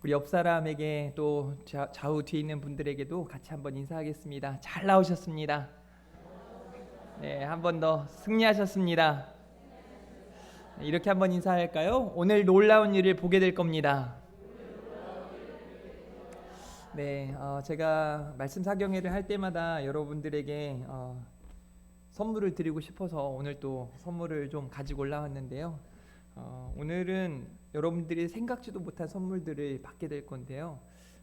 우리 옆 사람에게 또 좌우 뒤에 있는 분들에게도 같이 한번 인사하겠습니다. 잘 나오셨습니다. 네, 한 번 더 승리하셨습니다. 이렇게 한번 인사할까요? 오늘 놀라운 일을 보게 될 겁니다. 네, 제가 말씀 사경회를 할 때마다 여러분들에게 선물을 드리고 싶어서 오늘 또 선물을 좀 가지고 올라왔는데요. 오늘은 여러분들이 생각지도 못한 선물들을 받게 될 건데요.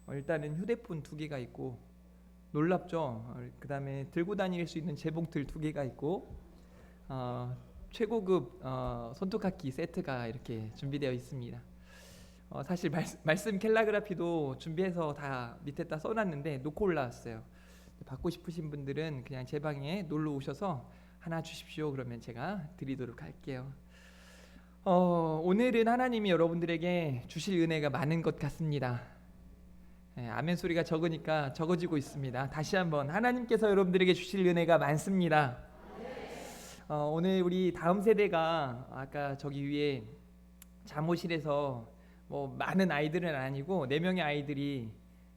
일단은 휴대폰 2개가 있고 놀랍죠. 그 다음에 들고 다닐 수 있는 재봉틀 2개가 있고 최고급 손톱깎이 세트가 이렇게 준비되어 있습니다. 사실 말씀 캘라그라피도 준비해서 다 밑에다 써놨는데 놓고 올라왔어요. 받고 싶으신 분들은 그냥 제 방에 놀러 오셔서 하나 주십시오. 그러면 제가 드리도록 할게요. 오늘은 하나님이 여러분들에게 주실 은혜가 많은 것 같습니다. 아멘 소리가 적으니까 적어지고 있습니다. 다시 한번 하나님께서 여러분들에게 주실 은혜가 많습니다. 오늘 우리 다음 세대가 아까 저기 위에 잠옷실에서 뭐 많은 아이들은 아니고 4명의 아이들이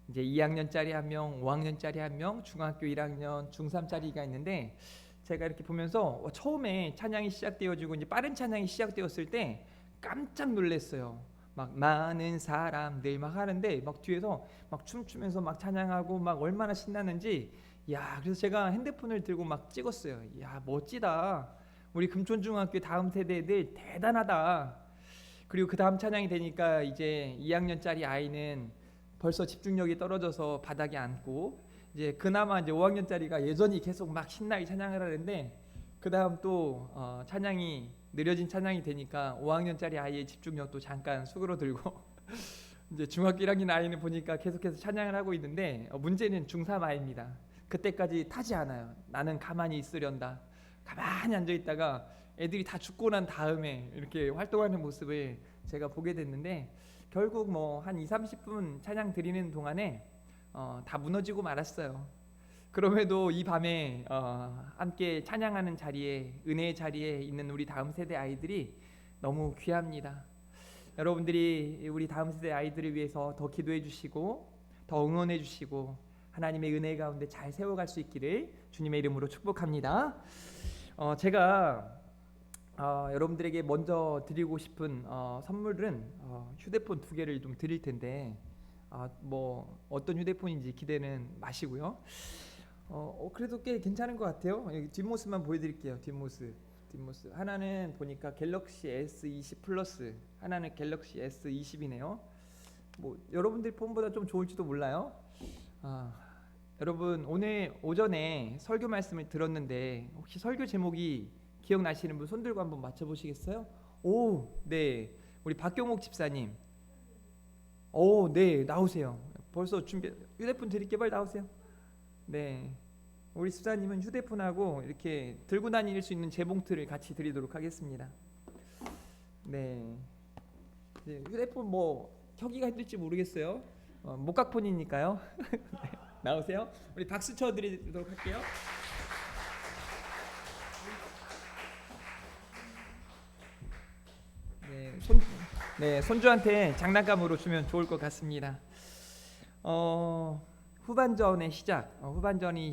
이제 2학년짜리 1명, 5학년짜리 1명, 중학교 1학년, 중3짜리가 있는데 제가 이렇게 보면서 처음에 찬양이 시작되어지고 이제 빠른 찬양이 시작되었을 때 깜짝 놀랐어요. 막 많은 사람들 막 하는데 막 뒤에서 막 춤추면서 막 찬양하고 막 얼마나 신나는지 그래서 제가 핸드폰을 들고 막 찍었어요. 멋지다. 우리 금촌중학교 다음 세대들 대단하다. 그리고 그 다음 찬양이 되니까 이제 2학년짜리 아이는 벌써 집중력이 떨어져서 바닥에 앉고 이제 그나마 이제 5학년짜리가 여전히 계속 막 신나게 찬양을 하는데 그 다음 또 찬양이 느려진 찬양이 되니까 5학년짜리 아이의 집중력도 잠깐 수그러들고 이제 중학교 1학년 아이는 보니까 계속해서 찬양을 하고 있는데 문제는 중3 아이입니다. 그때까지 타지 않아요. 나는 가만히 있으련다. 가만히 앉아 있다가 애들이 다 죽고 난 다음에 이렇게 활동하는 모습을 제가 보게 됐는데 결국 뭐 한 20-30분 찬양 드리는 동안에 다 무너지고 말았어요. 그럼에도 이 밤에 함께 찬양하는 자리에, 은혜의 자리에 있는 우리 다음 세대 아이들이 너무 귀합니다. 여러분들이 우리 다음 세대 아이들을 위해서 더 기도해 주시고 더 응원해 주시고 하나님의 은혜 가운데 잘 세워갈 수 있기를 주님의 이름으로 축복합니다. 제가 여러분들에게 먼저 드리고 싶은 선물은 휴대폰 2개를 좀 드릴 텐데 뭐 어떤 휴대폰인지 기대는 마시고요. 그래도 꽤 괜찮은 것 같아요. 여기 뒷모습만 보여드릴게요. 뒷모습 하나는 보니까 갤럭시 S20 플러스, 하나는 갤럭시 S20이네요. 뭐 여러분들 폰보다 좀 좋을지도 몰라요. 여러분 오늘 오전에 설교 말씀을 들었는데 혹시 설교 제목이 기억나시는 분 손 들고 한번 맞춰보시겠어요? 네, 우리 박경옥 집사님. 네, 나오세요. 벌써 준비, 휴대폰 드릴게, 빨리 나오세요. 네, 우리 집사님은 휴대폰하고 이렇게 들고 다닐 수 있는 재봉틀을 같이 드리도록 하겠습니다. 네, 휴대폰 뭐 켜기가 힘들지 모르겠어요. 목각폰이니까요. 네, 나오세요. 우리 박수 쳐드리도록 할게요. 손주한테 장난감으로 주면 좋을 것 같습니다. 후반전이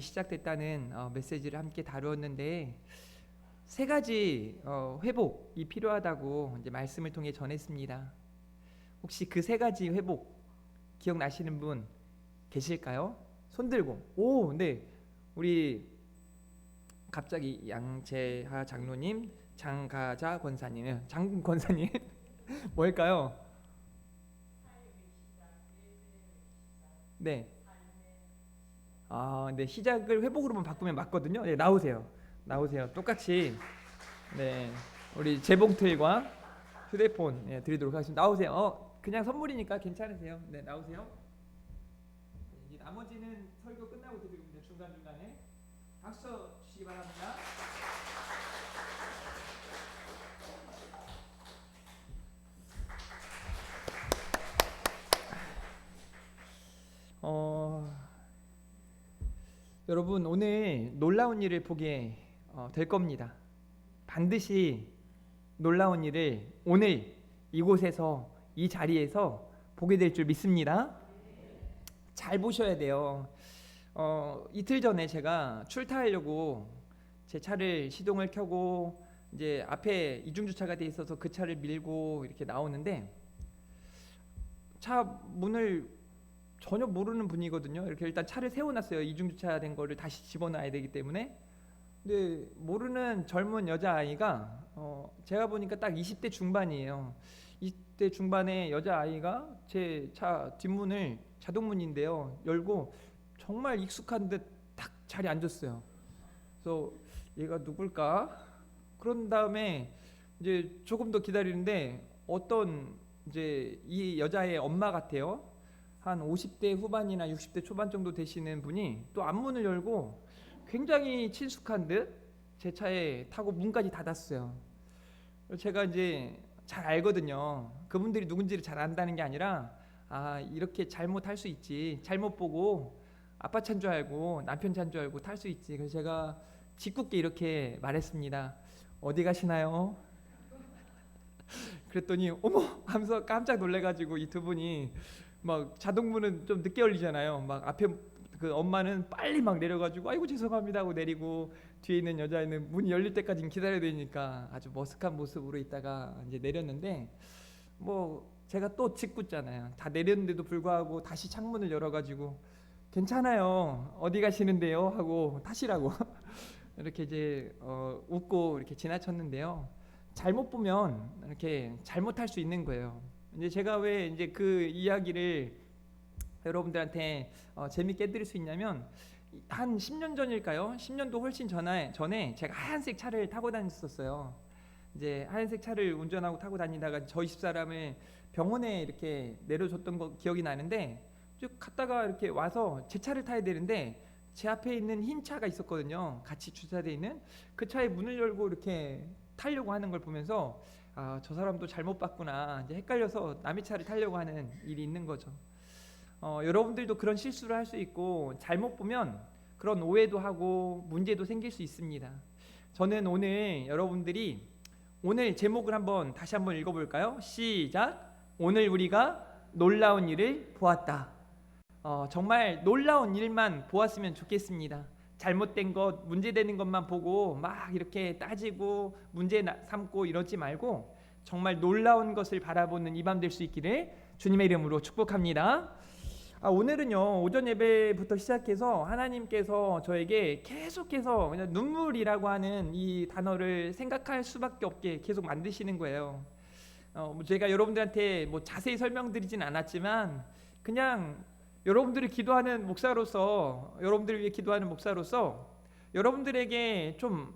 시작됐다는 메시지를 함께 다루었는데 3가지 회복이 필요하다고 이제 말씀을 통해 전했습니다. 혹시 그 3가지 회복 기억나시는 분 계실까요? 손 들고. 네, 우리 갑자기 양재하 장로님, 장가자 권사님, 장군 권사님 뭘까요? 네. 네, 시작을 회복으로만 바꾸면 맞거든요. 네, 나오세요. 똑같이. 네, 우리 재봉틀과 휴대폰 드리도록 하겠습니다. 나오세요. 그냥 선물이니까 괜찮으세요. 네, 나오세요. 이제 나머지는 설교 끝나고 드리고 중간 중간에 박수 주시기 바랍니다. 여러분 오늘 놀라운 일을 보게 될 겁니다. 반드시 놀라운 일을 오늘 이곳에서 이 자리에서 보게 될 줄 믿습니다. 잘 보셔야 돼요. 이틀 전에 제가 출타하려고 제 차를 시동을 켜고 이제 앞에 이중 주차가 돼 있어서 그 차를 밀고 이렇게 나오는데 차 문을 전혀 모르는 분이거든요. 이렇게 일단 차를 세워놨어요. 이중 주차된 거를 다시 집어넣어야 되기 때문에. 근데 모르는 젊은 여자아이가 제가 보니까 딱 20대 중반이에요. 20대 중반의 여자아이가 제 차 뒷문을 자동문인데요. 열고 정말 익숙한 듯 딱 자리에 앉았어요. 그래서 얘가 누굴까? 그런 다음에 이제 조금 더 기다리는데 어떤 이제 이 여자의 엄마 같아요. 한 50대 후반이나 60대 초반 정도 되시는 분이 또 앞문을 열고 굉장히 친숙한 듯 제 차에 타고 문까지 닫았어요. 제가 이제 잘 알거든요. 그분들이 누군지를 잘 안다는 게 아니라 이렇게 잘못할 수 있지. 잘못 보고 아빠 차인 줄 알고 남편 차인 줄 알고 탈 수 있지. 그래서 제가 짓궂게 이렇게 말했습니다. 어디 가시나요? 그랬더니 어머 하면서 깜짝 놀래가지고 이 두 분이 막 자동문은 좀 늦게 열리잖아요. 막 앞에 그 엄마는 빨리 막 내려가지고 아이고 죄송합니다 하고 내리고 뒤에 있는 여자애는 문이 열릴 때까지 기다려야 되니까 아주 머쓱한 모습으로 있다가 이제 내렸는데 뭐 제가 또 짓궂잖아요. 다 내렸는데도 불구하고 다시 창문을 열어가지고 괜찮아요 어디 가시는데요 하고 타시라고 이렇게 이제 웃고 이렇게 지나쳤는데요. 잘못 보면 이렇게 잘못할 수 있는 거예요. 이제 제가 왜 이제 그 이야기를 여러분들한테 재밌게 해드릴 수 있냐면 한 10년 전일까요? 10년도 훨씬 전에 제가 하얀색 차를 타고 다녔었어요. 이제 하얀색 차를 운전하고 타고 다니다가 저희 집사람을 병원에 이렇게 내려줬던 거 기억이 나는데 쭉 갔다가 이렇게 와서 제 차를 타야 되는데 제 앞에 있는 흰 차가 있었거든요. 같이 주차되어 있는 그 차의 문을 열고 이렇게 타려고 하는 걸 보면서 저 사람도 잘못 봤구나. 이제 헷갈려서 남의 차를 타려고 하는 일이 있는 거죠. 여러분들도 그런 실수를 할 수 있고 잘못 보면 그런 오해도 하고 문제도 생길 수 있습니다. 저는 오늘 여러분들이 오늘 제목을 다시 한번 읽어볼까요? 시작. 오늘 우리가 놀라운 일을 보았다. 정말 놀라운 일만 보았으면 좋겠습니다. 잘못된 것, 문제되는 것만 보고 막 이렇게 따지고 문제 삼고 이러지 말고 정말 놀라운 것을 바라보는 이 밤 될 수 있기를 주님의 이름으로 축복합니다. 오늘은요 오전 예배부터 시작해서 하나님께서 저에게 계속해서 그냥 눈물이라고 하는 이 단어를 생각할 수밖에 없게 계속 만드시는 거예요. 제가 여러분들한테 뭐 자세히 설명드리진 않았지만 그냥 여러분들을 기도하는 목사로서 여러분들을 위해 기도하는 목사로서 여러분들에게 좀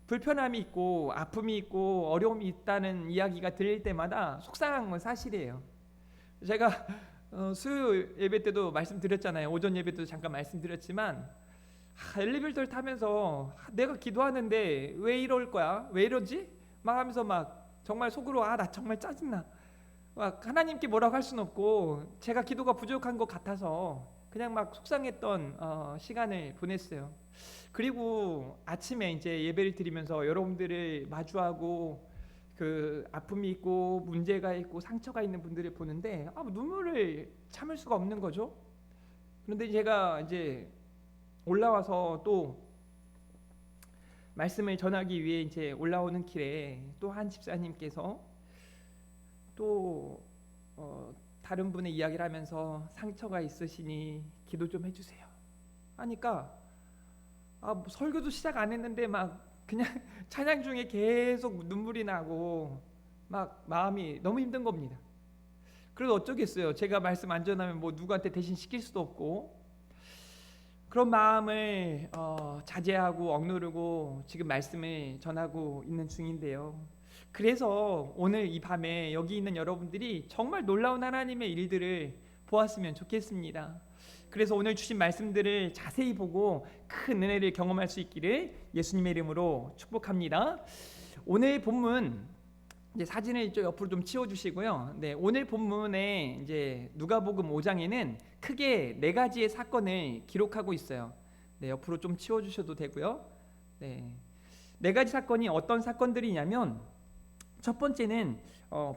불편함이 있고 아픔이 있고 어려움이 있다는 이야기가 들릴 때마다 속상한 건 사실이에요. 제가 수요일 예배 때도 말씀드렸잖아요. 오전 예배 때도 잠깐 말씀드렸지만 엘리베이터를 타면서 내가 기도하는데 왜 이럴 거야? 왜 이러지? 막 하면서 막 정말 속으로 나 정말 짜증나. 막 하나님께 뭐라고 할 수는 없고 제가 기도가 부족한 것 같아서 그냥 막 속상했던 시간을 보냈어요. 그리고 아침에 이제 예배를 드리면서 여러분들을 마주하고 그 아픔이 있고 문제가 있고 상처가 있는 분들을 보는데 눈물을 참을 수가 없는 거죠. 그런데 제가 이제 올라와서 또 말씀을 전하기 위해 이제 올라오는 길에 또 한 집사님께서 또 다른 분의 이야기를 하면서 상처가 있으시니 기도 좀 해주세요 하니까 설교도 시작 안 했는데 막 그냥 찬양 중에 계속 눈물이 나고 막 마음이 너무 힘든 겁니다. 그래도 어쩌겠어요. 제가 말씀 안 전하면 뭐 누구한테 대신 시킬 수도 없고 그런 마음을 자제하고 억누르고 지금 말씀을 전하고 있는 중인데요. 그래서 오늘 이 밤에 여기 있는 여러분들이 정말 놀라운 하나님의 일들을 보았으면 좋겠습니다. 그래서 오늘 주신 말씀들을 자세히 보고 큰 은혜를 경험할 수 있기를 예수님의 이름으로 축복합니다. 오늘 본문 이제 사진을 좀 옆으로 좀 치워주시고요. 네, 오늘 본문에 이제 누가복음 5장에는 크게 4가지의 사건을 기록하고 있어요. 네, 옆으로 좀 치워주셔도 되고요. 네, 4가지 사건이 어떤 사건들이냐면 첫 번째는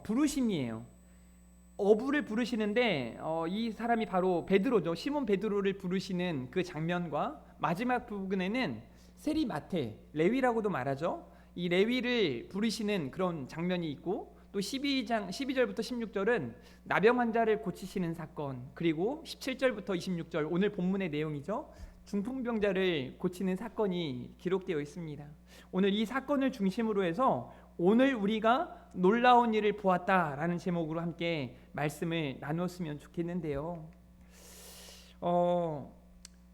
부르심이에요. 어부를 부르시는데 이 사람이 바로 베드로죠. 시몬 베드로를 부르시는 그 장면과 마지막 부분에는 세리마테, 레위라고도 말하죠. 이 레위를 부르시는 그런 장면이 있고, 또 12절부터 16절은 나병 환자를 고치시는 사건, 그리고 17절부터 26절 오늘 본문의 내용이죠. 중풍병자를 고치는 사건이 기록되어 있습니다. 오늘 이 사건을 중심으로 해서 오늘 우리가 놀라운 일을 보았다라는 제목으로 함께 말씀을 나눴으면 좋겠는데요.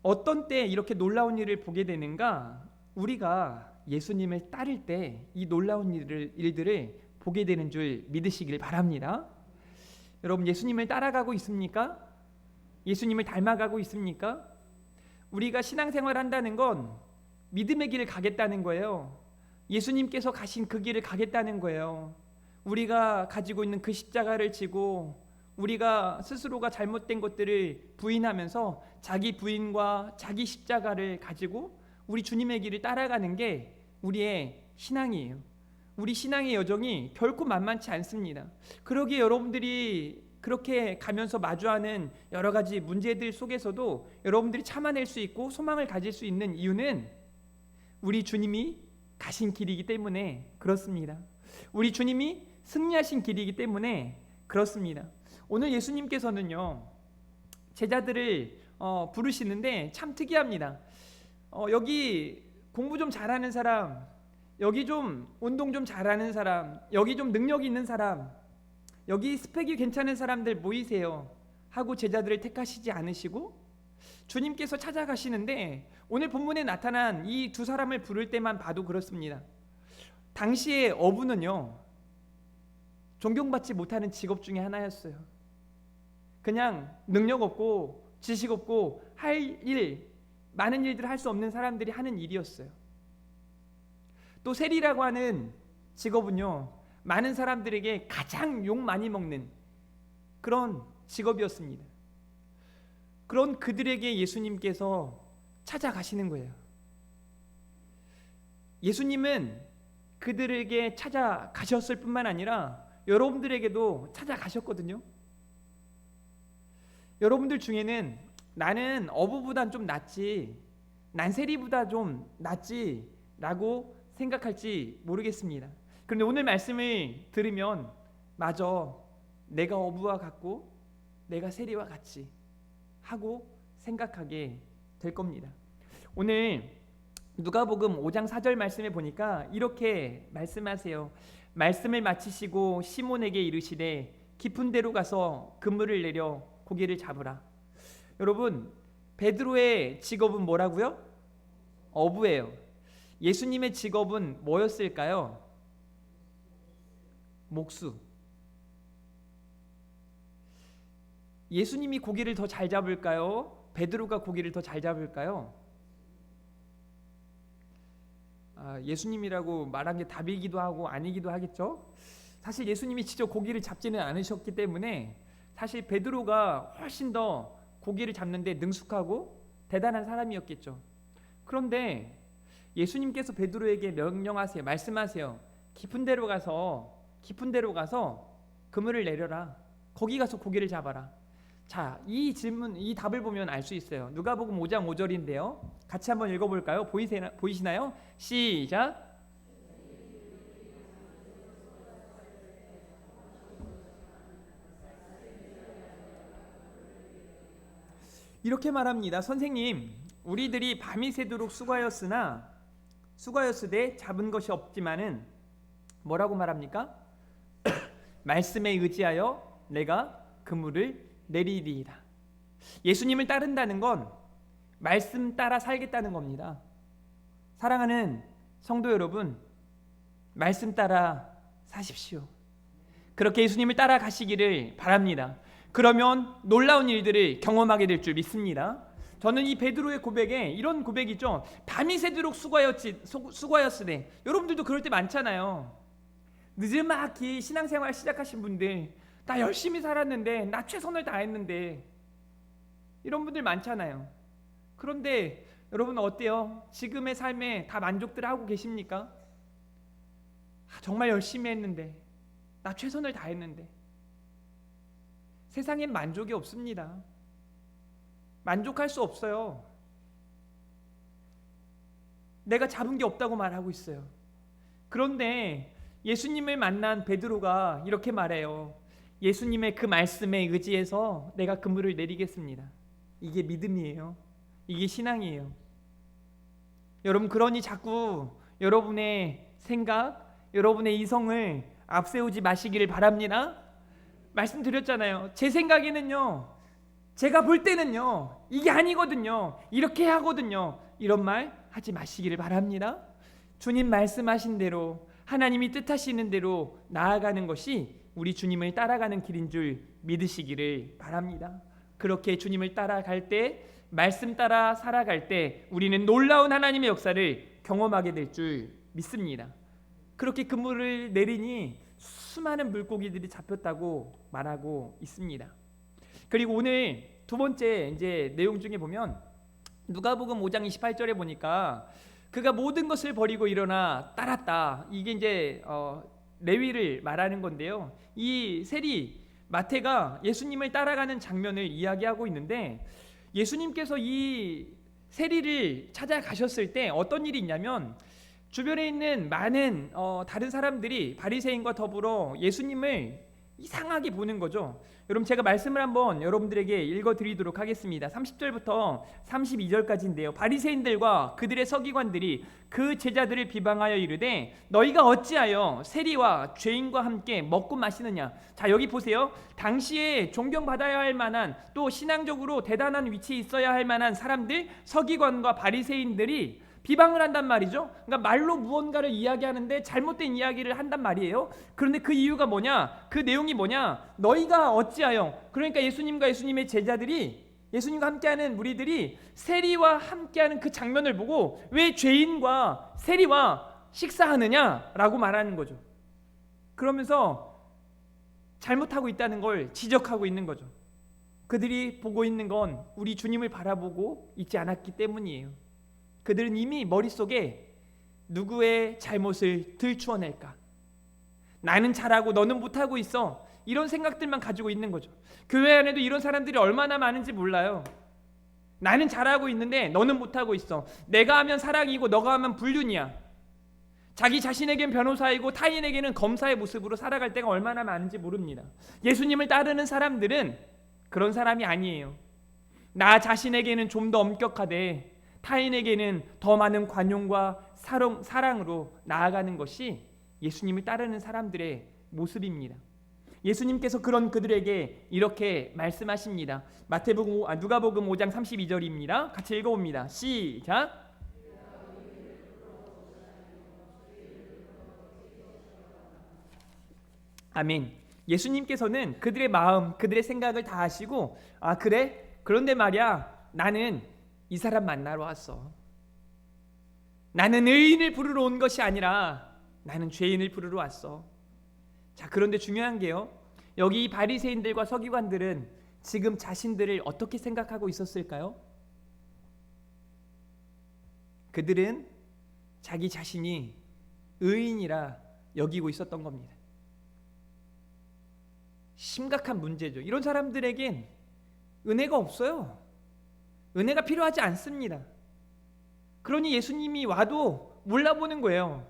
어떤 때 이렇게 놀라운 일을 보게 되는가? 우리가 예수님을 따를 때 이 놀라운 일들을 보게 되는 줄 믿으시길 바랍니다. 여러분, 예수님을 따라가고 있습니까? 예수님을 닮아가고 있습니까? 우리가 신앙생활 한다는 건 믿음의 길을 가겠다는 거예요. 예수님께서 가신 그 길을 가겠다는 거예요. 우리가 가지고 있는 그 십자가를 지고 우리가 스스로가 잘못된 것들을 부인하면서 자기 부인과 자기 십자가를 가지고 우리 주님의 길을 따라가는 게 우리의 신앙이에요. 우리 신앙의 여정이 결코 만만치 않습니다. 그러기에 여러분들이 그렇게 가면서 마주하는 여러 가지 문제들 속에서도 여러분들이 참아낼 수 있고 소망을 가질 수 있는 이유는 우리 주님이 가신 길이기 때문에 그렇습니다. 우리 주님이 승리하신 길이기 때문에 그렇습니다. 오늘 예수님께서는요, 제자들을 부르시는데 참 특이합니다. 여기 공부 좀 잘하는 사람, 여기 좀 운동 좀 잘하는 사람, 여기 좀 능력 있는 사람, 여기 스펙이 괜찮은 사람들 모이세요 하고 제자들을 택하시지 않으시고 주님께서 찾아가시는데, 오늘 본문에 나타난 이 두 사람을 부를 때만 봐도 그렇습니다. 당시의 어부는요, 존경받지 못하는 직업 중에 하나였어요. 그냥 능력 없고 지식 없고 많은 일들을 할 수 없는 사람들이 하는 일이었어요. 또 세리라고 하는 직업은요, 많은 사람들에게 가장 욕 많이 먹는 그런 직업이었습니다. 그런 그들에게 예수님께서 찾아가시는 거예요. 예수님은 그들에게 찾아가셨을 뿐만 아니라 여러분들에게도 찾아가셨거든요. 여러분들 중에는 나는 어부보단 좀 낫지, 난 세리보다 좀 낫지 라고 생각할지 모르겠습니다. 그런데 오늘 말씀을 들으면 맞아, 내가 어부와 같고 내가 세리와 같지 하고 생각하게 될 겁니다. 오늘 누가복음 5장 4절 말씀에 보니까 이렇게 말씀하세요. 말씀을 마치시고 시몬에게 이르시되 깊은 데로 가서 그물을 내려 고기를 잡으라. 여러분, 베드로의 직업은 뭐라고요? 어부예요. 예수님의 직업은 뭐였을까요? 목수. 예수님이 고기를 더 잘 잡을까요? 베드로가 고기를 더 잘 잡을까요? 예수님이라고 말한 게 답이기도 하고 아니기도 하겠죠. 사실 예수님이 직접 고기를 잡지는 않으셨기 때문에 사실 베드로가 훨씬 더 고기를 잡는데 능숙하고 대단한 사람이었겠죠. 그런데 예수님께서 베드로에게 명령하세요. 말씀하세요. 깊은 데로 가서 그물을 내려라. 거기 가서 고기를 잡아라. 자, 이 질문, 이 답을 보면 알 수 있어요. 누가복음 5장 5절인데요. 같이 한번 읽어볼까요? 보이시나요? 시작. 이렇게 말합니다. 선생님, 우리들이 밤이 새도록 수고하였으되 잡은 것이 없지만은 뭐라고 말합니까? 말씀에 의지하여 내가 그물을 내리리이다. 예수님을 따른다는 건 말씀 따라 살겠다는 겁니다. 사랑하는 성도 여러분, 말씀 따라 사십시오. 그렇게 예수님을 따라가시기를 바랍니다. 그러면 놀라운 일들을 경험하게 될 줄 믿습니다. 저는 이 베드로의 고백에 이런 고백이죠. 밤이 새도록 수고하였으되. 여러분들도 그럴 때 많잖아요. 늦지막히 신앙생활 시작하신 분들, 나 열심히 살았는데, 나 최선을 다했는데, 이런 분들 많잖아요. 그런데 여러분 어때요? 지금의 삶에 다 만족들 하고 계십니까? 정말 열심히 했는데, 나 최선을 다했는데. 세상엔 만족이 없습니다. 만족할 수 없어요. 내가 잡은 게 없다고 말하고 있어요. 그런데 예수님을 만난 베드로가 이렇게 말해요. 예수님의 그 말씀에 의지해서 내가 그물을 내리겠습니다. 이게 믿음이에요. 이게 신앙이에요. 여러분, 그러니 자꾸 여러분의 생각, 여러분의 이성을 앞세우지 마시기를 바랍니다. 말씀드렸잖아요. 제 생각에는요, 제가 볼 때는요, 이게 아니거든요, 이렇게 하거든요, 이런 말 하지 마시기를 바랍니다. 주님 말씀하신 대로, 하나님이 뜻하시는 대로 나아가는 것이 우리 주님을 따라가는 길인 줄 믿으시기를 바랍니다. 그렇게 주님을 따라갈 때, 말씀 따라 살아갈 때 우리는 놀라운 하나님의 역사를 경험하게 될 줄 믿습니다. 그렇게 그물을 내리니 수많은 물고기들이 잡혔다고 말하고 있습니다. 그리고 오늘 두 번째 이제 내용 중에 보면 누가복음 5장 28절에 보니까 그가 모든 것을 버리고 일어나 따랐다. 이게 이제 레위를 말하는 건데요. 이 세리 마태가 예수님을 따라가는 장면을 이야기하고 있는데, 예수님께서 이 세리를 찾아가셨을 때 어떤 일이 있냐면, 주변에 있는 많은 다른 사람들이 바리새인과 더불어 예수님을 이상하게 보는 거죠. 여러분, 제가 말씀을 한번 여러분들에게 읽어드리도록 하겠습니다. 30절부터 32절까지인데요. 바리새인들과 그들의 서기관들이 그 제자들을 비방하여 이르되 너희가 어찌하여 세리와 죄인과 함께 먹고 마시느냐. 자, 여기 보세요. 당시에 존경받아야 할 만한, 또 신앙적으로 대단한 위치에 있어야 할 만한 사람들, 서기관과 바리새인들이 비방을 한단 말이죠. 그러니까 말로 무언가를 이야기하는데 잘못된 이야기를 한단 말이에요. 그런데 그 이유가 뭐냐? 그 내용이 뭐냐? 너희가 어찌하여, 그러니까 예수님과 예수님의 제자들이, 예수님과 함께하는 무리들이 세리와 함께하는 그 장면을 보고 왜 죄인과 세리와 식사하느냐라고 말하는 거죠. 그러면서 잘못하고 있다는 걸 지적하고 있는 거죠. 그들이 보고 있는 건 우리 주님을 바라보고 있지 않았기 때문이에요. 그들은 이미 머릿속에 누구의 잘못을 들추어낼까, 나는 잘하고 너는 못하고 있어, 이런 생각들만 가지고 있는 거죠. 교회 안에도 이런 사람들이 얼마나 많은지 몰라요. 나는 잘하고 있는데 너는 못하고 있어. 내가 하면 사랑이고 너가 하면 불륜이야. 자기 자신에겐 변호사이고 타인에게는 검사의 모습으로 살아갈 때가 얼마나 많은지 모릅니다. 예수님을 따르는 사람들은 그런 사람이 아니에요. 나 자신에게는 좀 더 엄격하되 타인에게는 더 많은 관용과 사랑으로 나아가는 것이 예수님을 따르는 사람들의 모습입니다. 예수님께서 그런 그들에게 이렇게 말씀하십니다. 누가복음 5장 32절입니다. 같이 읽어봅니다. 시작. 아멘. 예수님께서는 그들의 마음, 그들의 생각을 다 아시고, 아 그래? 그런데 말이야, 나는 이 사람 만나러 왔어. 나는 의인을 부르러 온 것이 아니라 나는 죄인을 부르러 왔어. 자, 그런데 중요한 게요, 여기 바리새인들과 서기관들은 지금 자신들을 어떻게 생각하고 있었을까요? 그들은 자기 자신이 의인이라 여기고 있었던 겁니다. 심각한 문제죠. 이런 사람들에겐 은혜가 없어요. 은혜가 필요하지 않습니다. 그러니 예수님이 와도 몰라보는 거예요.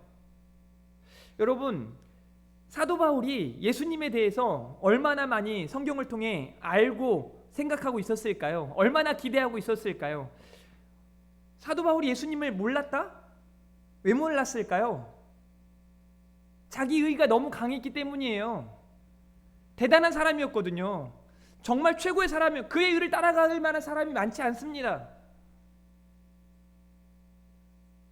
여러분, 사도 바울이 예수님에 대해서 얼마나 많이 성경을 통해 알고 생각하고 있었을까요? 얼마나 기대하고 있었을까요? 사도 바울이 예수님을 몰랐다? 왜 몰랐을까요? 자기 의가 너무 강했기 때문이에요. 대단한 사람이었거든요. 정말 최고의 사람이요. 그의 의를 따라갈 만한 사람이 많지 않습니다.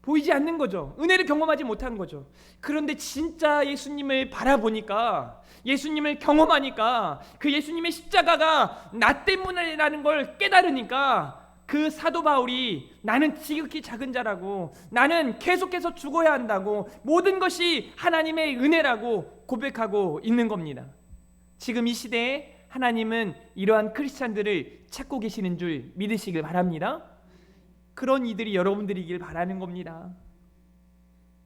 보이지 않는 거죠. 은혜를 경험하지 못한 거죠. 그런데 진짜 예수님을 바라보니까, 예수님을 경험하니까, 그 예수님의 십자가가 나 때문이라는 걸 깨달으니까 그 사도 바울이 나는 지극히 작은 자라고, 나는 계속해서 죽어야 한다고, 모든 것이 하나님의 은혜라고 고백하고 있는 겁니다. 지금 이 시대에 하나님은 이러한 크리스찬들을 찾고 계시는 줄 믿으시길 바랍니다. 그런 이들이 여러분들이길 바라는 겁니다.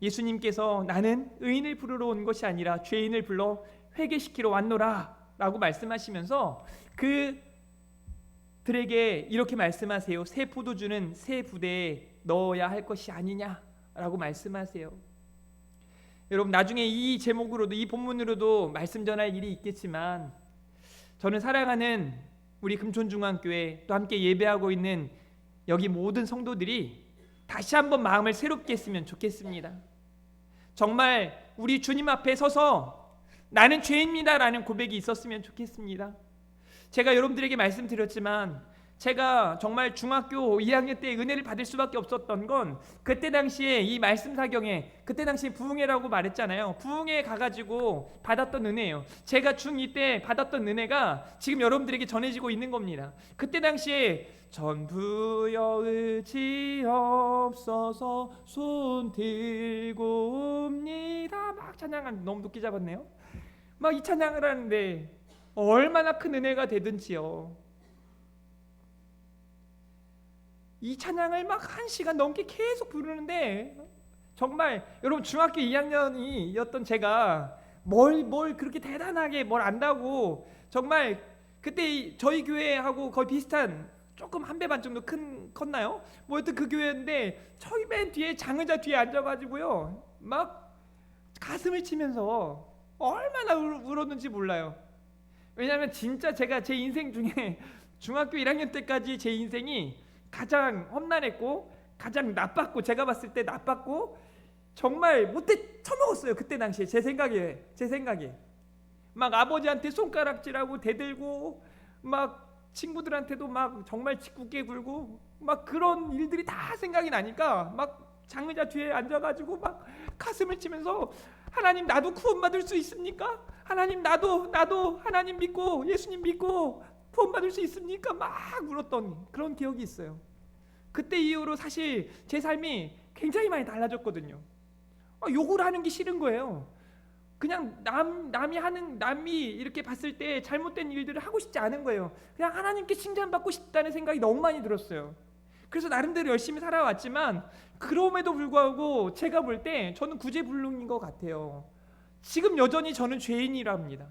예수님께서 나는 의인을 부르러 온 것이 아니라 죄인을 불러 회개시키러 왔노라 라고 말씀하시면서 그들에게 이렇게 말씀하세요. 새 포도주는 새 부대에 넣어야 할 것이 아니냐라고 말씀하세요. 여러분, 나중에 이 제목으로도, 이 본문으로도 말씀 전할 일이 있겠지만, 저는 사랑하는 우리 금촌중앙교회, 또 함께 예배하고 있는 여기 모든 성도들이 다시 한번 마음을 새롭게 했으면 좋겠습니다. 정말 우리 주님 앞에 서서 나는 죄인입니다 라는 고백이 있었으면 좋겠습니다. 제가 여러분들에게 말씀드렸지만, 제가 정말 중학교 2학년 때 은혜를 받을 수밖에 없었던 건, 그때 당시에 이 말씀 사경에, 그때 당시에 부흥회라고 말했잖아요. 부흥회 가가지고 받았던 은혜예요. 제가 중2 때 받았던 은혜가 지금 여러분들에게 전해지고 있는 겁니다. 그때 당시에 전부여 의지 없어서 손 들고 옵니다 막 찬양한, 너무 높게 잡았네요. 막 이 찬양을 하는데 얼마나 큰 은혜가 되든지요. 이 찬양을 막 1시간 넘게 계속 부르는데, 정말 여러분, 중학교 2학년이었던 제가 뭘 그렇게 대단하게 뭘 안다고, 정말 그때 저희 교회하고 거의 비슷한, 조금 한 배 반 정도 컸나요? 뭐 여튼 그 교회인데, 저희 맨 뒤에 장의자 뒤에 앉아가지고요 막 가슴을 치면서 얼마나 울었는지 몰라요. 왜냐하면 진짜 제가 제 인생 중에 중학교 1학년 때까지 제 인생이 가장 험난했고 가장 나빴고, 제가 봤을 때 나빴고 정말 못돼 처먹었어요. 그때 당시에 제 생각에 막 아버지한테 손가락질하고 대들고, 막 친구들한테도 막 정말 짓궂게 굴고, 막 그런 일들이 다 생각이 나니까 막 장의자 뒤에 앉아가지고 막 가슴을 치면서, 하나님 나도 구원받을 수 있습니까? 하나님 나도 하나님 믿고 예수님 믿고 구원받을 수 있습니까? 막 울었던 그런 기억이 있어요. 그때 이후로 사실 제 삶이 굉장히 많이 달라졌거든요. 욕을 하는 게 싫은 거예요. 그냥 남이 이렇게 봤을 때 잘못된 일들을 하고 싶지 않은 거예요. 그냥 하나님께 칭찬받고 싶다는 생각이 너무 많이 들었어요. 그래서 나름대로 열심히 살아왔지만, 그럼에도 불구하고 제가 볼 때 저는 구제불능인 것 같아요. 지금 여전히 저는 죄인이랍니다.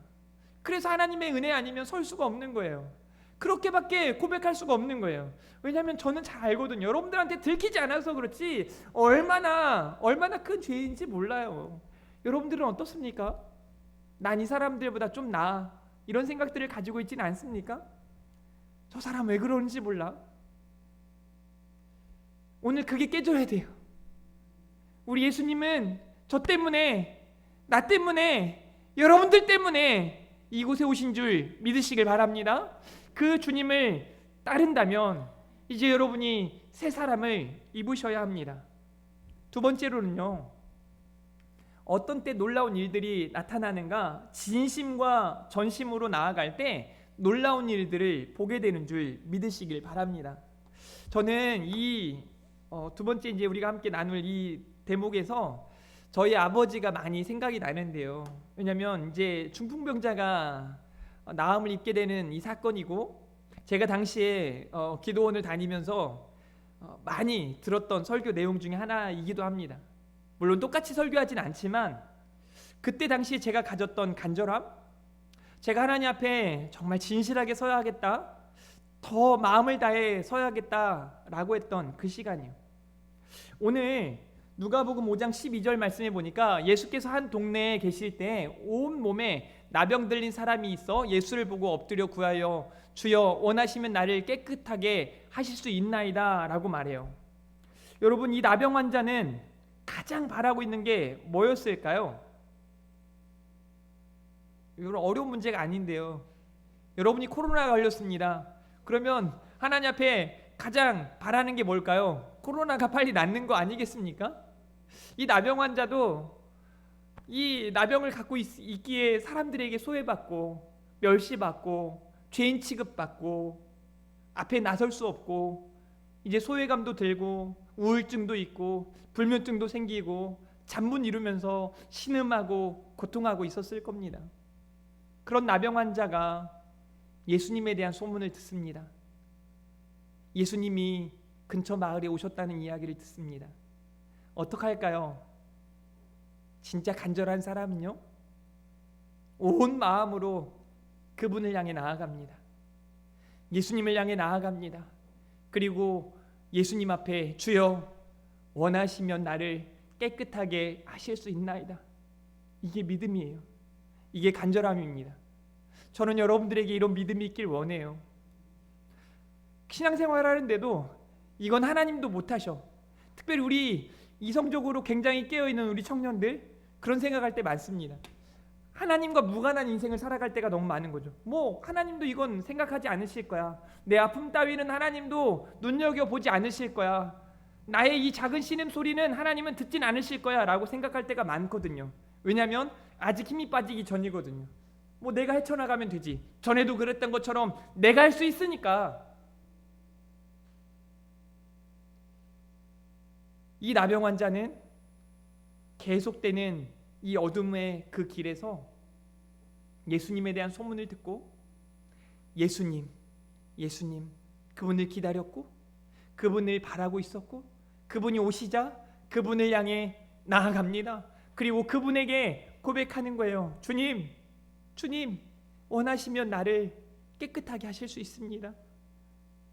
그래서 하나님의 은혜 아니면 설 수가 없는 거예요. 그렇게밖에 고백할 수가 없는 거예요. 왜냐하면 저는 잘 알거든요. 여러분들한테 들키지 않아서 그렇지 얼마나 큰 죄인지 몰라요. 여러분들은 어떻습니까? 난 이 사람들보다 좀 나아, 이런 생각들을 가지고 있지는 않습니까? 저 사람 왜 그러는지 몰라. 오늘 그게 깨져야 돼요. 우리 예수님은 저 때문에, 나 때문에, 여러분들 때문에 이곳에 오신 줄 믿으시길 바랍니다. 그 주님을 따른다면 이제 여러분이 새 사람을 입으셔야 합니다. 두 번째로는요, 어떤 때 놀라운 일들이 나타나는가, 진심과 전심으로 나아갈 때 놀라운 일들을 보게 되는 줄 믿으시길 바랍니다. 저는 이 두 번째 이제 우리가 함께 나눌 이 대목에서 저희 아버지가 많이 생각이 나는데요. 왜냐하면 이제 중풍병자가 나음을 입게 되는 이 사건이고, 제가 당시에 기도원을 다니면서 많이 들었던 설교 내용 중에 하나이기도 합니다. 물론 똑같이 설교하진 않지만 그때 당시에 제가 가졌던 간절함, 제가 하나님 앞에 정말 진실하게 서야 하겠다, 더 마음을 다해 서야겠다라고 했던 그 시간이요. 오늘 누가복음 5장 12절 말씀해 보니까, 예수께서 한 동네에 계실 때 온 몸에 나병 들린 사람이 있어 예수를 보고 엎드려 구하여 주여 원하시면 나를 깨끗하게 하실 수 있나이다 라고 말해요. 여러분, 이 나병 환자는 가장 바라고 있는 게 뭐였을까요? 이건 어려운 문제가 아닌데요. 여러분이 코로나가 걸렸습니다. 그러면 하나님 앞에 가장 바라는 게 뭘까요? 코로나가 빨리 낫는 거 아니겠습니까? 이 나병 환자도 이 나병을 갖고 있기에 사람들에게 소외받고 멸시받고 죄인 취급받고 앞에 나설 수 없고, 이제 소외감도 들고 우울증도 있고 불면증도 생기고 잠못 이루면서 신음하고 고통하고 있었을 겁니다. 그런 나병 환자가 예수님에 대한 소문을 듣습니다. 예수님이 근처 마을에 오셨다는 이야기를 듣습니다. 어떡할까요? 진짜 간절한 사람은요, 온 마음으로 그분을 향해 나아갑니다. 예수님을 향해 나아갑니다. 그리고 예수님 앞에 주여 원하시면 나를 깨끗하게 하실 수 있나이다. 이게 믿음이에요. 이게 간절함입니다. 저는 여러분들에게 이런 믿음이 있길 원해요. 신앙생활 하는데도 이건 하나님도 못하셔. 특별히 우리 이성적으로 굉장히 깨어있는 우리 청년들 그런 생각할 때 많습니다. 하나님과 무관한 인생을 살아갈 때가 너무 많은 거죠. 뭐 하나님도 이건 생각하지 않으실 거야. 내 아픔 따위는 하나님도 눈여겨보지 않으실 거야. 나의 이 작은 신음소리는 하나님은 듣진 않으실 거야 라고 생각할 때가 많거든요. 왜냐하면 아직 힘이 빠지기 전이거든요. 뭐 내가 헤쳐나가면 되지. 전에도 그랬던 것처럼 내가 할 수 있으니까. 이 나병 환자는 계속되는 이 어둠의 그 길에서 예수님에 대한 소문을 듣고 예수님 그분을 기다렸고 그분을 바라고 있었고 그분이 오시자 그분을 향해 나아갑니다. 그리고 그분에게 고백하는 거예요. 주님 원하시면 나를 깨끗하게 하실 수 있습니다.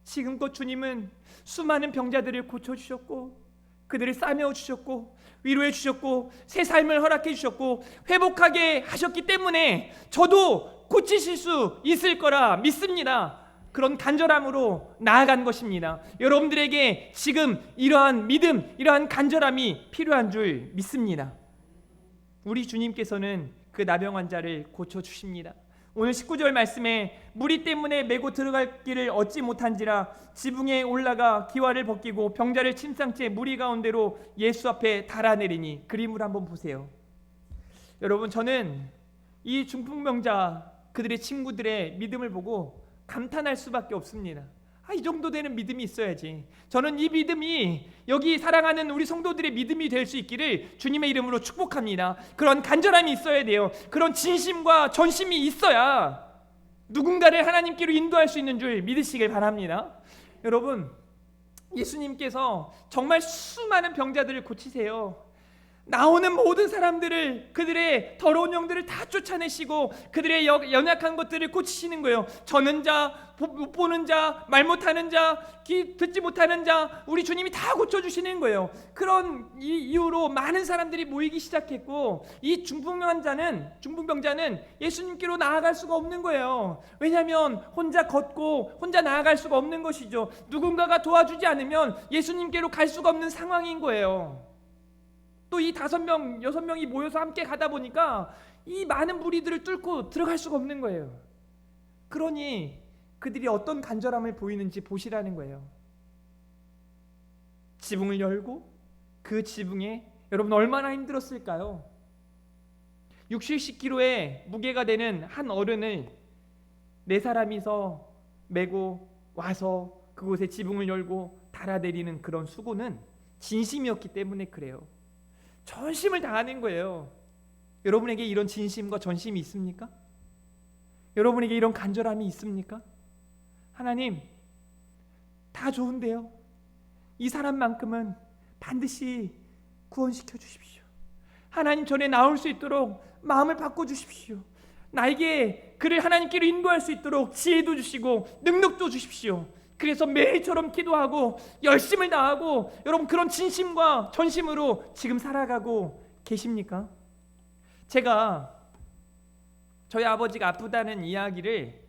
지금껏 주님은 수많은 병자들을 고쳐주셨고 그들을 싸매어 주셨고 위로해 주셨고 새 삶을 허락해 주셨고 회복하게 하셨기 때문에 저도 고치실 수 있을 거라 믿습니다. 그런 간절함으로 나아간 것입니다. 여러분들에게 지금 이러한 믿음, 이러한 간절함이 필요한 줄 믿습니다. 우리 주님께서는 그 나병 환자를 고쳐주십니다. 오늘 19절 말씀에 무리 때문에 메고 들어갈 길을 얻지 못한지라 지붕에 올라가 기와를 벗기고 병자를 침상 채 무리 가운데로 예수 앞에 달아내리니. 그림을 한번 보세요. 여러분, 저는 이 중풍병자 그들의 친구들의 믿음을 보고 감탄할 수밖에 없습니다. 이 정도 되는 믿음이 있어야지. 저는 이 믿음이 여기 사랑하는 우리 성도들의 믿음이 될 수 있기를 주님의 이름으로 축복합니다. 그런 간절함이 있어야 돼요. 그런 진심과 전심이 있어야 누군가를 하나님께로 인도할 수 있는 줄 믿으시길 바랍니다. 여러분, 예수님께서 정말 수많은 병자들을 고치세요. 나오는 모든 사람들을, 그들의 더러운 영들을 다 쫓아내시고 그들의 연약한 것들을 고치시는 거예요. 저는 자, 못 보는 자, 말 못하는 자, 귀 듣지 못하는 자, 우리 주님이 다 고쳐주시는 거예요. 그런 이유로 많은 사람들이 모이기 시작했고 이 중풍병자는 예수님께로 나아갈 수가 없는 거예요. 왜냐하면 혼자 걷고 혼자 나아갈 수가 없는 것이죠. 누군가가 도와주지 않으면 예수님께로 갈 수가 없는 상황인 거예요. 또 이 5명, 6명이 모여서 함께 가다 보니까 이 많은 무리들을 뚫고 들어갈 수가 없는 거예요. 그러니 그들이 어떤 간절함을 보이는지 보시라는 거예요. 지붕을 열고 그 지붕에 여러분 얼마나 힘들었을까요? 60kg의 무게가 되는 한 어른을 4사람이서 메고 와서 그곳에 지붕을 열고 달아내리는 그런 수고는 진심이었기 때문에 그래요. 전심을 다하는 거예요. 여러분에게 이런 진심과 전심이 있습니까? 여러분에게 이런 간절함이 있습니까? 하나님, 다 좋은데요. 이 사람만큼은 반드시 구원시켜 주십시오. 하나님 전에 나올 수 있도록 마음을 바꿔 주십시오. 나에게 그를 하나님께로 인도할 수 있도록 지혜도 주시고 능력도 주십시오. 그래서 매일처럼 기도하고 열심을 다하고 여러분 그런 진심과 전심으로 지금 살아가고 계십니까? 제가 저희 아버지가 아프다는 이야기를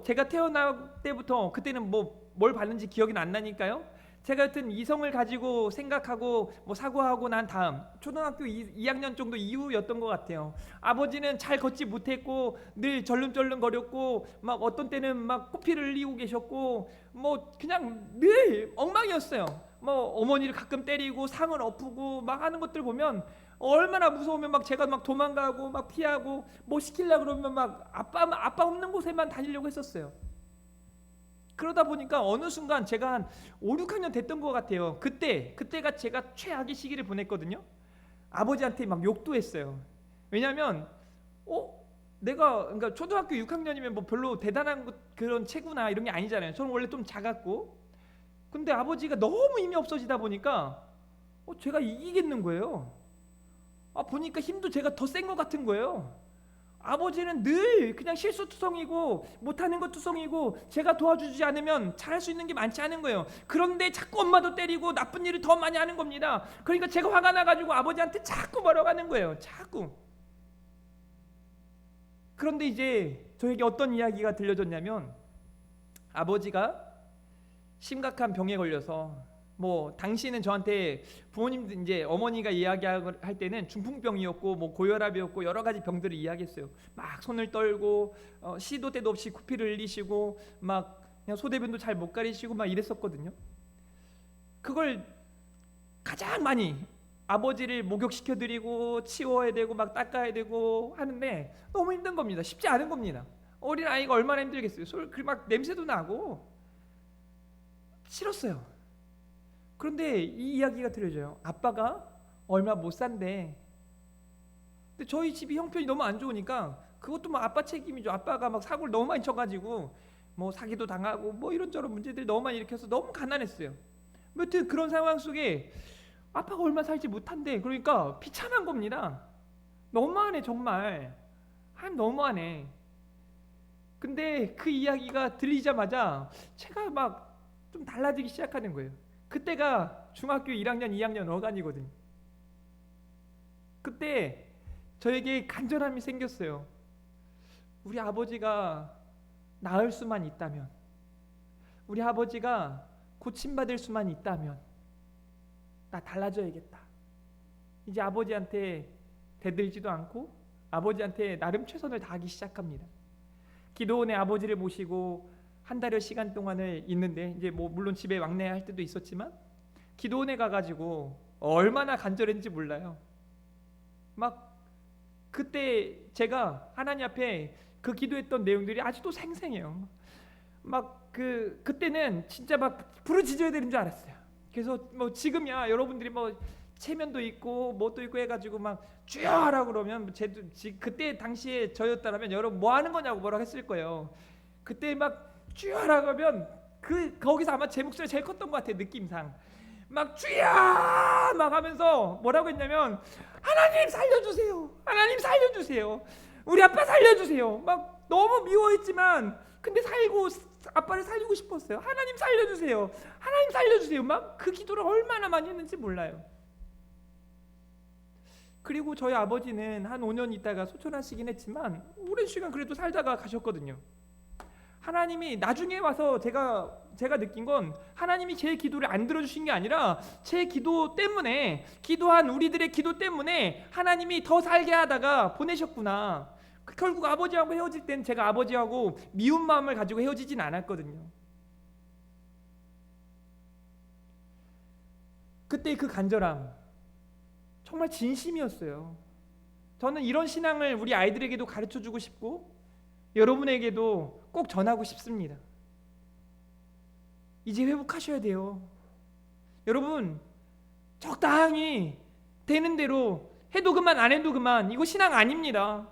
제가 태어날 때부터 그때는 뭘 봤는지 기억이 안 나니까요. 제가 하여튼 이성을 가지고 생각하고 사고하고 난 다음 초등학교 2학년 정도 이후였던 것 같아요. 아버지는 잘 걷지 못했고 늘 절름절름거렸고 어떤 때는 코피를 흘리고 계셨고 그냥 늘 엉망이었어요. 어머니를 가끔 때리고 상을 엎고 하는 것들 보면 얼마나 무서우면 제가 도망가고 피하고 시키려고 그러면 아빠 없는 곳에만 다니려고 했었어요. 그러다 보니까 어느 순간 제가 한 5, 6학년 됐던 것 같아요. 그때가 제가 최악의 시기를 보냈거든요. 아버지한테 욕도 했어요. 왜냐하면 내가 초등학교 6학년이면 별로 대단한 그런 체구나 이런 게 아니잖아요. 저는 원래 좀 작았고, 근데 아버지가 너무 힘이 없어지다 보니까 제가 이기겠는 거예요. 보니까 힘도 제가 더 센 것 같은 거예요. 아버지는 늘 그냥 실수투성이고 못하는 것 투성이고 제가 도와주지 않으면 잘할 수 있는 게 많지 않은 거예요. 그런데 자꾸 엄마도 때리고 나쁜 일을 더 많이 하는 겁니다. 그러니까 제가 화가 나가지고 아버지한테 자꾸 뭐라고 거예요. 자꾸. 그런데 이제 저에게 어떤 이야기가 들려졌냐면 아버지가 심각한 병에 걸려서 뭐 당시에는 저한테 부모님 이제 어머니가 이야기할 때는 중풍병이었고 뭐 고혈압이었고 여러 가지 병들을 이야기했어요. 막 손을 떨고 시도 때도 없이 코피를 흘리시고 막 그냥 소대변도 잘 못 가리시고 막 이랬었거든요. 그걸 가장 많이 아버지를 목욕시켜 드리고 치워야 되고 막 닦아야 되고 하는데 너무 힘든 겁니다. 쉽지 않은 겁니다. 어린 아이가 얼마나 힘들겠어요. 막 냄새도 나고 싫었어요. 그런데 이 이야기가 들려져요. 아빠가 얼마 못 산대. 근데 저희 집이 형편이 너무 안 좋으니까 그것도 막 아빠 책임이죠. 아빠가 막 사고를 너무 많이 쳐가지고 뭐 사기도 당하고 뭐 이런저런 문제들이 너무 많이 일으켜서 너무 가난했어요. 아무튼 그런 상황 속에 아빠가 얼마 살지 못한대. 그러니까 비참한 겁니다. 너무하네 정말. 너무하네. 근데 그 이야기가 들리자마자 제가 막 좀 달라지기 시작하는 거예요. 그때가 중학교 1학년, 2학년 어간이거든요. 그때 저에게 간절함이 생겼어요. 우리 아버지가 나을 수만 있다면, 우리 아버지가 고침받을 수만 있다면 나 달라져야겠다. 이제 아버지한테 대들지도 않고 아버지한테 나름 최선을 다하기 시작합니다. 기도원에 아버지를 모시고 한 달여 시간 동안을 있는데 이제 뭐 물론 집에 왕래할 때도 있었지만 기도원에 가가지고 얼마나 간절했는지 몰라요. 막 그때 제가 하나님 앞에 그 기도했던 내용들이 아직도 생생해요. 막 그때는 진짜 막 부르짖어야 되는 줄 알았어요. 그래서 뭐 지금이야 여러분들이 뭐 체면도 있고 뭣도 있고 해가지고 막 주여 하라고 그러면 그때 당시에 저였다라면 여러분 뭐 하는 거냐고 뭐라고 했을 거예요. 그때 막 주여 하라고 하면 거기서 아마 제 목소리가 제일 컸던 것 같아요. 느낌상 막 주여 막 하면서 뭐라고 했냐면 하나님 살려주세요, 하나님 살려주세요, 우리 아빠 살려주세요. 막 너무 미워했지만 근데 아빠를 살리고 싶었어요. 하나님 살려주세요, 하나님 살려주세요. 막 그 기도를 얼마나 많이 했는지 몰라요. 그리고 저희 아버지는 한 5년 있다가 소천하시긴 했지만 오랜 시간 그래도 살다가 가셨거든요. 하나님이 나중에 와서 제가 느낀 건 하나님이 제 기도를 안 들어주신 게 아니라 제 기도 때문에, 기도한 우리들의 기도 때문에 하나님이 더 살게 하다가 보내셨구나. 결국 아버지하고 헤어질 땐 제가 아버지하고 미운 마음을 가지고 헤어지진 않았거든요. 그때 그 간절함 정말 진심이었어요. 저는 이런 신앙을 우리 아이들에게도 가르쳐주고 싶고 여러분에게도 꼭 전하고 싶습니다. 이제 회복하셔야 돼요. 여러분 적당히 되는 대로 해도 그만 안 해도 그만, 이거 신앙 아닙니다.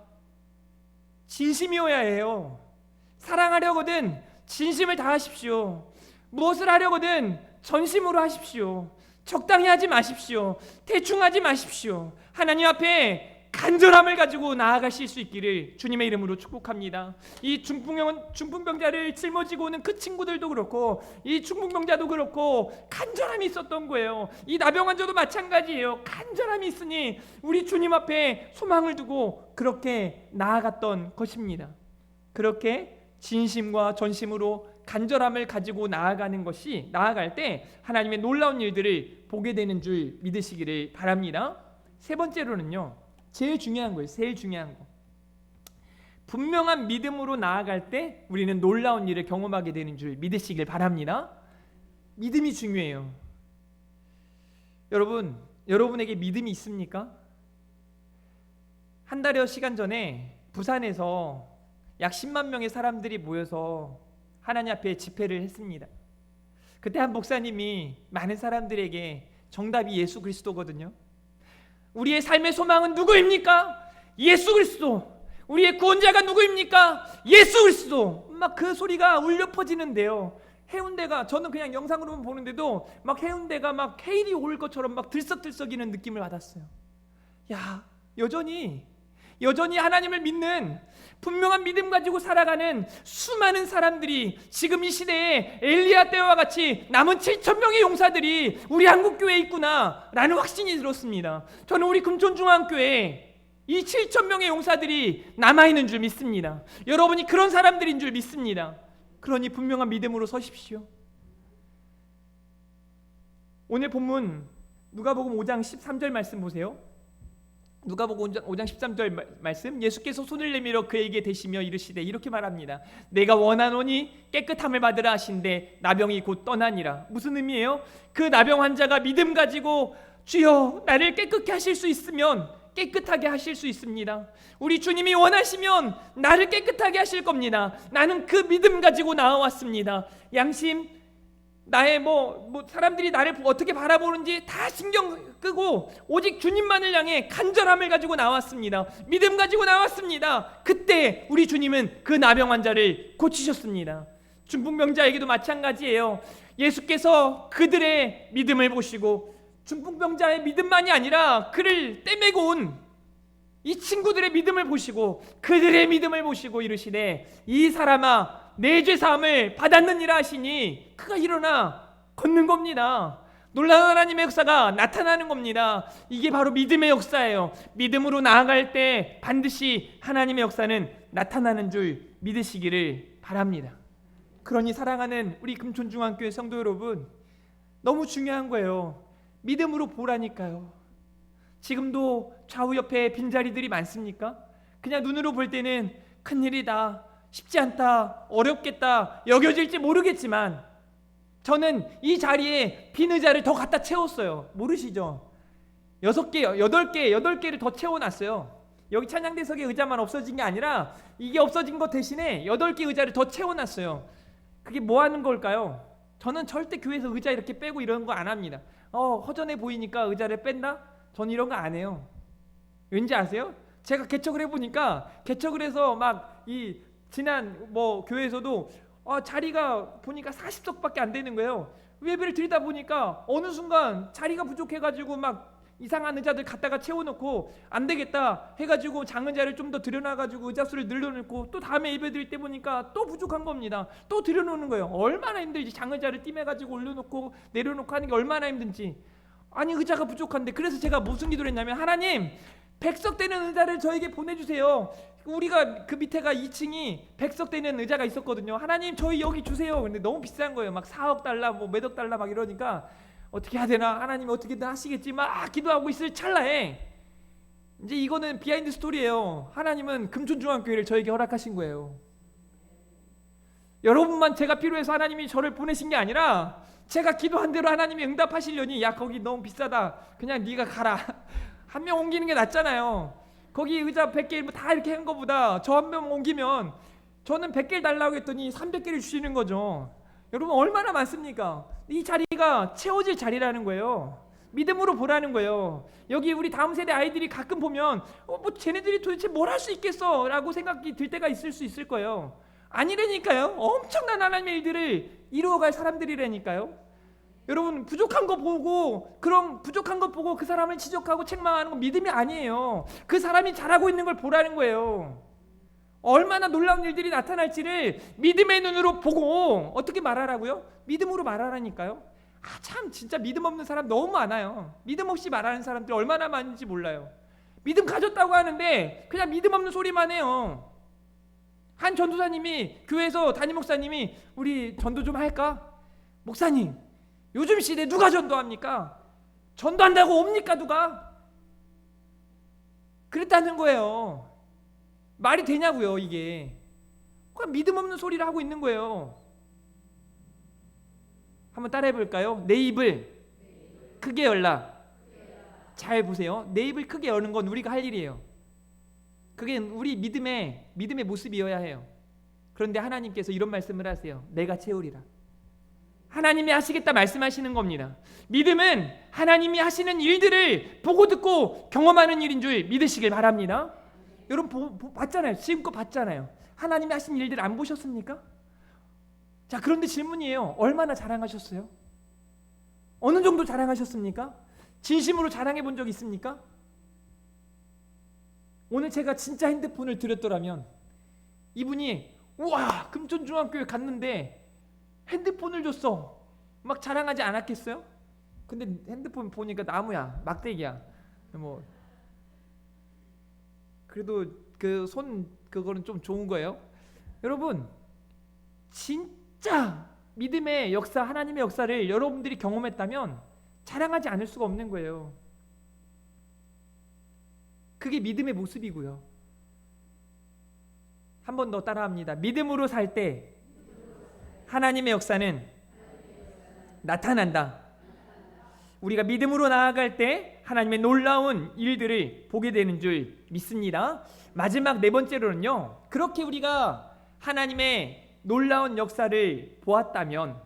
진심이어야 해요. 사랑하려거든 진심을 다하십시오. 무엇을 하려거든 전심으로 하십시오. 적당히 하지 마십시오. 대충 하지 마십시오. 하나님 앞에 간절함을 가지고 나아가실 수 있기를 주님의 이름으로 축복합니다. 이 중풍병자를 짊어지고 오는 그 친구들도 그렇고 이 중풍병자도 그렇고 간절함이 있었던 거예요. 이 나병환자도 마찬가지예요. 간절함이 있으니 우리 주님 앞에 소망을 두고 그렇게 나아갔던 것입니다. 그렇게 진심과 전심으로 간절함을 가지고 나아갈 때 하나님의 놀라운 일들을 보게 되는 줄 믿으시기를 바랍니다. 세 번째로는요, 제일 중요한 거예요. 제일 중요한 거. 분명한 믿음으로 나아갈 때 우리는 놀라운 일을 경험하게 되는 줄 믿으시길 바랍니다. 믿음이 중요해요. 여러분에게 믿음이 있습니까? 한 달여 시간 전에 부산에서 약 10만 명의 사람들이 모여서 하나님 앞에 집회를 했습니다. 그때 한 목사님이 많은 사람들에게 정답이 예수 그리스도거든요. 우리의 삶의 소망은 누구입니까? 예수 그리스도. 우리의 구원자가 누구입니까? 예수 그리스도. 막 그 소리가 울려 퍼지는데요. 해운대가, 저는 그냥 영상으로만 보는데도 막 해운대가 막 헤일이 올 것처럼 막 들썩들썩이는 느낌을 받았어요. 야, 여전히 여전히 하나님을 믿는 분명한 믿음 가지고 살아가는 수많은 사람들이 지금 이 시대에 엘리야 때와 같이 남은 7,000명의 용사들이 우리 한국교회에 있구나 라는 확신이 들었습니다. 저는 우리 금천중앙교회에 이 7,000명의 용사들이 남아있는 줄 믿습니다. 여러분이 그런 사람들인 줄 믿습니다. 그러니 분명한 믿음으로 서십시오. 오늘 본문 누가복음 5장 13절 말씀 보세요. 누가복음 5장 13절 말씀, 예수께서 손을 내밀어 그에게 대시며 이르시되 이렇게 말합니다. 내가 원하노니 깨끗함을 받으라 하신대 나병이 곧 떠나니라. 무슨 의미예요? 그 나병 환자가 믿음 가지고 주여 나를 깨끗게 하실 수 있으면 깨끗하게 하실 수 있습니다. 우리 주님이 원하시면 나를 깨끗하게 하실 겁니다. 나는 그 믿음 가지고 나와왔습니다. 양심, 나의 사람들이 나를 어떻게 바라보는지 다 신경 끄고 오직 주님만을 향해 간절함을 가지고 나왔습니다. 믿음 가지고 나왔습니다. 그때 우리 주님은 그 나병 환자를 고치셨습니다. 중풍병자에게도 마찬가지예요. 예수께서 그들의 믿음을 보시고 중풍병자의 믿음만이 아니라 그를 떼매고 온 이 친구들의 믿음을 보시고 그들의 믿음을 보시고 이르시되 이 사람아 내 죄 사함을 받았느니라 하시니 그가 일어나 걷는 겁니다. 놀라운 하나님의 역사가 나타나는 겁니다. 이게 바로 믿음의 역사예요. 믿음으로 나아갈 때 반드시 하나님의 역사는 나타나는 줄 믿으시기를 바랍니다. 그러니 사랑하는 우리 금촌중앙교회 성도 여러분, 너무 중요한 거예요. 믿음으로 보라니까요. 지금도 좌우 옆에 빈자리들이 많습니까? 그냥 눈으로 볼 때는 큰일이다, 쉽지 않다, 어렵겠다 여겨질지 모르겠지만 저는 이 자리에 빈 의자를 더 갖다 채웠어요. 모르시죠? 6개, 8개를 더 채워놨어요. 여기 찬양대석의 의자만 없어진 게 아니라 이게 없어진 것 대신에 8개 의자를 더 채워놨어요. 그게 뭐 하는 걸까요? 저는 절대 교회에서 의자 이렇게 빼고 이런 거 안 합니다. 허전해 보이니까 의자를 뺀다? 저는 이런 거 안 해요. 왠지 아세요? 제가 개척을 해보니까 개척을 해서 막 이 지난 교회에서도 자리가 보니까 40석밖에 안 되는 거예요. 예배를 드리다 보니까 어느 순간 자리가 부족해가지고 막 이상한 의자들 갖다가 채워놓고 안 되겠다 해가지고 장의자를 좀 더 들여놔가지고 의자 수를 늘려놓고 또 다음에 예배 드릴 때 보니까 또 부족한 겁니다. 또 들여놓는 거예요. 얼마나 힘들지. 장의자를 띠매가지고 올려놓고 내려놓고 하는 게 얼마나 힘든지. 아니 의자가 부족한데. 그래서 제가 무슨 기도를 했냐면 하나님 100석 되는 의자를 저에게 보내주세요. 우리가 그 밑에가 2층이 100석 되는 의자가 있었거든요. 하나님 저희 여기 주세요. 근데 너무 비싼 거예요. 막 4억 달러 몇억 달러 막 이러니까 어떻게 해야 되나, 하나님이 어떻게든 하시겠지 막 기도하고 있을 찰나에 이제 이거는 비하인드 스토리예요. 하나님은 금촌중앙교회를 저에게 허락하신 거예요. 여러분만 제가 필요해서 하나님이 저를 보내신 게 아니라 제가 기도한 대로 하나님이 응답하시려니 야 거기 너무 비싸다 그냥 네가 가라 한 명 옮기는 게 낫잖아요. 거기 의자 100개 다 이렇게 한 거보다 저 한 명 옮기면 저는 100개를 달라고 했더니 300개를 주시는 거죠. 여러분 얼마나 많습니까? 이 자리가 채워질 자리라는 거예요. 믿음으로 보라는 거예요. 여기 우리 다음 세대 아이들이 가끔 보면 쟤네들이 도대체 뭘 할 수 있겠어 라고 생각이 들 때가 있을 수 있을 거예요. 아니라니까요. 엄청난 하나님의 일들을 이루어갈 사람들이라니까요. 여러분 부족한 거 보고 그 사람을 지적하고 책망하는 건 믿음이 아니에요. 그 사람이 잘하고 있는 걸 보라는 거예요. 얼마나 놀라운 일들이 나타날지를 믿음의 눈으로 보고 어떻게 말하라고요? 믿음으로 말하라니까요. 참 진짜 믿음 없는 사람 너무 많아요. 믿음 없이 말하는 사람들 얼마나 많은지 몰라요. 믿음 가졌다고 하는데 그냥 믿음 없는 소리만 해요. 한 전도사님이 교회에서 담임 목사님이 우리 전도 좀 할까? 목사님 요즘 시대에 누가 전도합니까? 전도한다고 옵니까 누가? 그랬다는 거예요. 말이 되냐고요 이게. 그냥 믿음 없는 소리를 하고 있는 거예요. 한번 따라해 볼까요? 내 입을 크게 열라. 잘 보세요. 내 입을 크게 여는 건 우리가 할 일이에요. 그게 우리 믿음의 모습이어야 해요. 그런데 하나님께서 이런 말씀을 하세요. 내가 채우리라. 하나님이 하시겠다 말씀하시는 겁니다. 믿음은 하나님이 하시는 일들을 보고 듣고 경험하는 일인 줄 믿으시길 바랍니다. 여러분 봤잖아요. 지금껏 봤잖아요. 하나님이 하신 일들 안 보셨습니까? 자, 그런데 질문이에요. 얼마나 자랑하셨어요? 어느 정도 자랑하셨습니까? 진심으로 자랑해 본 적 있습니까? 오늘 제가 진짜 핸드폰을 드렸더라면 이분이 우와 금천중앙교회 갔는데 핸드폰을 줬어 막 자랑하지 않았겠어요? 근데 핸드폰 보니까 나무야, 막대기야. 뭐 그래도 그 손 그거는 좀 좋은 거예요. 여러분 진짜 믿음의 역사, 하나님의 역사를 여러분들이 경험했다면 자랑하지 않을 수가 없는 거예요. 그게 믿음의 모습이고요. 한 번 더 따라합니다. 믿음으로 살 때 하나님의 역사는 나타난다. 우리가 믿음으로 나아갈 때 하나님의 놀라운 일들을 보게 되는 줄 믿습니다. 마지막 네 번째로는요, 그렇게 우리가 하나님의 놀라운 역사를 보았다면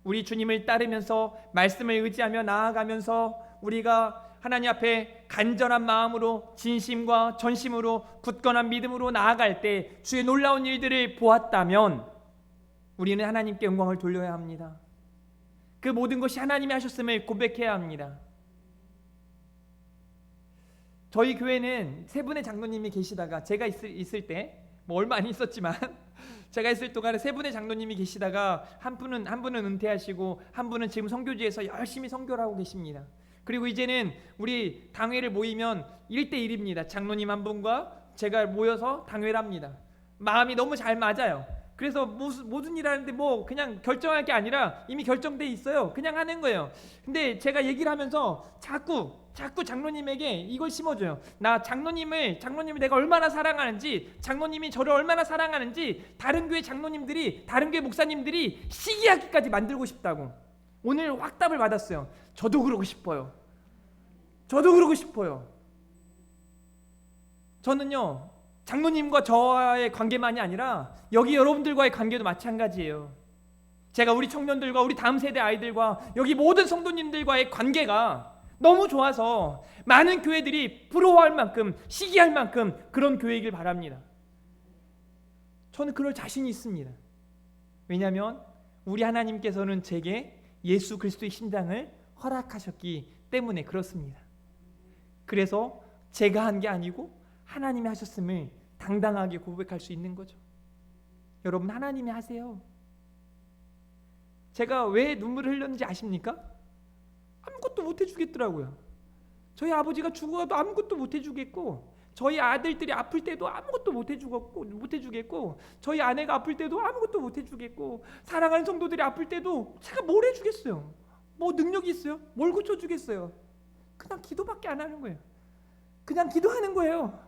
우리 주님을 따르면서 말씀을 의지하며 나아가면서 우리가 하나님 앞에 간절한 마음으로 진심과 전심으로 굳건한 믿음으로 나아갈 때 주의 놀라운 일들을 보았다면 우리는 하나님께 영광을 돌려야 합니다. 그 모든 것이 하나님이 하셨음을 고백해야 합니다. 저희 교회는 세 분의 장로님이 계시다가 제가 있을 때 뭐 얼마 안 있었지만 제가 있을 동안에 세 분의 장로님이 계시다가 한 분은 은퇴하시고 한 분은 지금 선교지에서 열심히 선교를 하고 계십니다. 그리고 이제는 우리 당회를 모이면 1대1입니다. 장로님 한 분과 제가 모여서 당회를 합니다. 마음이 너무 잘 맞아요. 그래서 모든 일 하는데 뭐 그냥 결정할 게 아니라 이미 결정돼 있어요. 그냥 하는 거예요. 근데 제가 얘기를 하면서 자꾸 장로님에게 이걸 심어줘요. 나 장로님을 내가 얼마나 사랑하는지, 장로님이 저를 얼마나 사랑하는지 다른 교회 장로님들이, 다른 교회 목사님들이 시기하기까지 만들고 싶다고. 오늘 확답을 받았어요. 저도 그러고 싶어요. 저는요, 장로님과 저와의 관계만이 아니라 여기 여러분들과의 관계도 마찬가지예요. 제가 우리 청년들과 우리 다음 세대 아이들과 여기 모든 성도님들과의 관계가 너무 좋아서 많은 교회들이 부러워할 만큼, 시기할 만큼 그런 교회이길 바랍니다. 저는 그럴 자신이 있습니다. 왜냐하면 우리 하나님께서는 제게 예수 그리스도의 심장을 허락하셨기 때문에 그렇습니다. 그래서 제가 한 게 아니고 하나님이 하셨음을 당당하게 고백할 수 있는 거죠. 여러분, 하나님이 하세요. 제가 왜 눈물을 흘렸는지 아십니까? 아무것도 못 해주겠더라고요. 저희 아버지가 죽어도 아무것도 못 해주겠고, 저희 아들들이 아플 때도 아무것도 못 해주겠고, 저희 아내가 아플 때도 아무것도 못 해주겠고, 사랑하는 성도들이 아플 때도 제가 뭘 해주겠어요? 뭐 능력이 있어요? 뭘 고쳐주겠어요? 그냥 기도밖에 안 하는 거예요. 그냥 기도하는 거예요.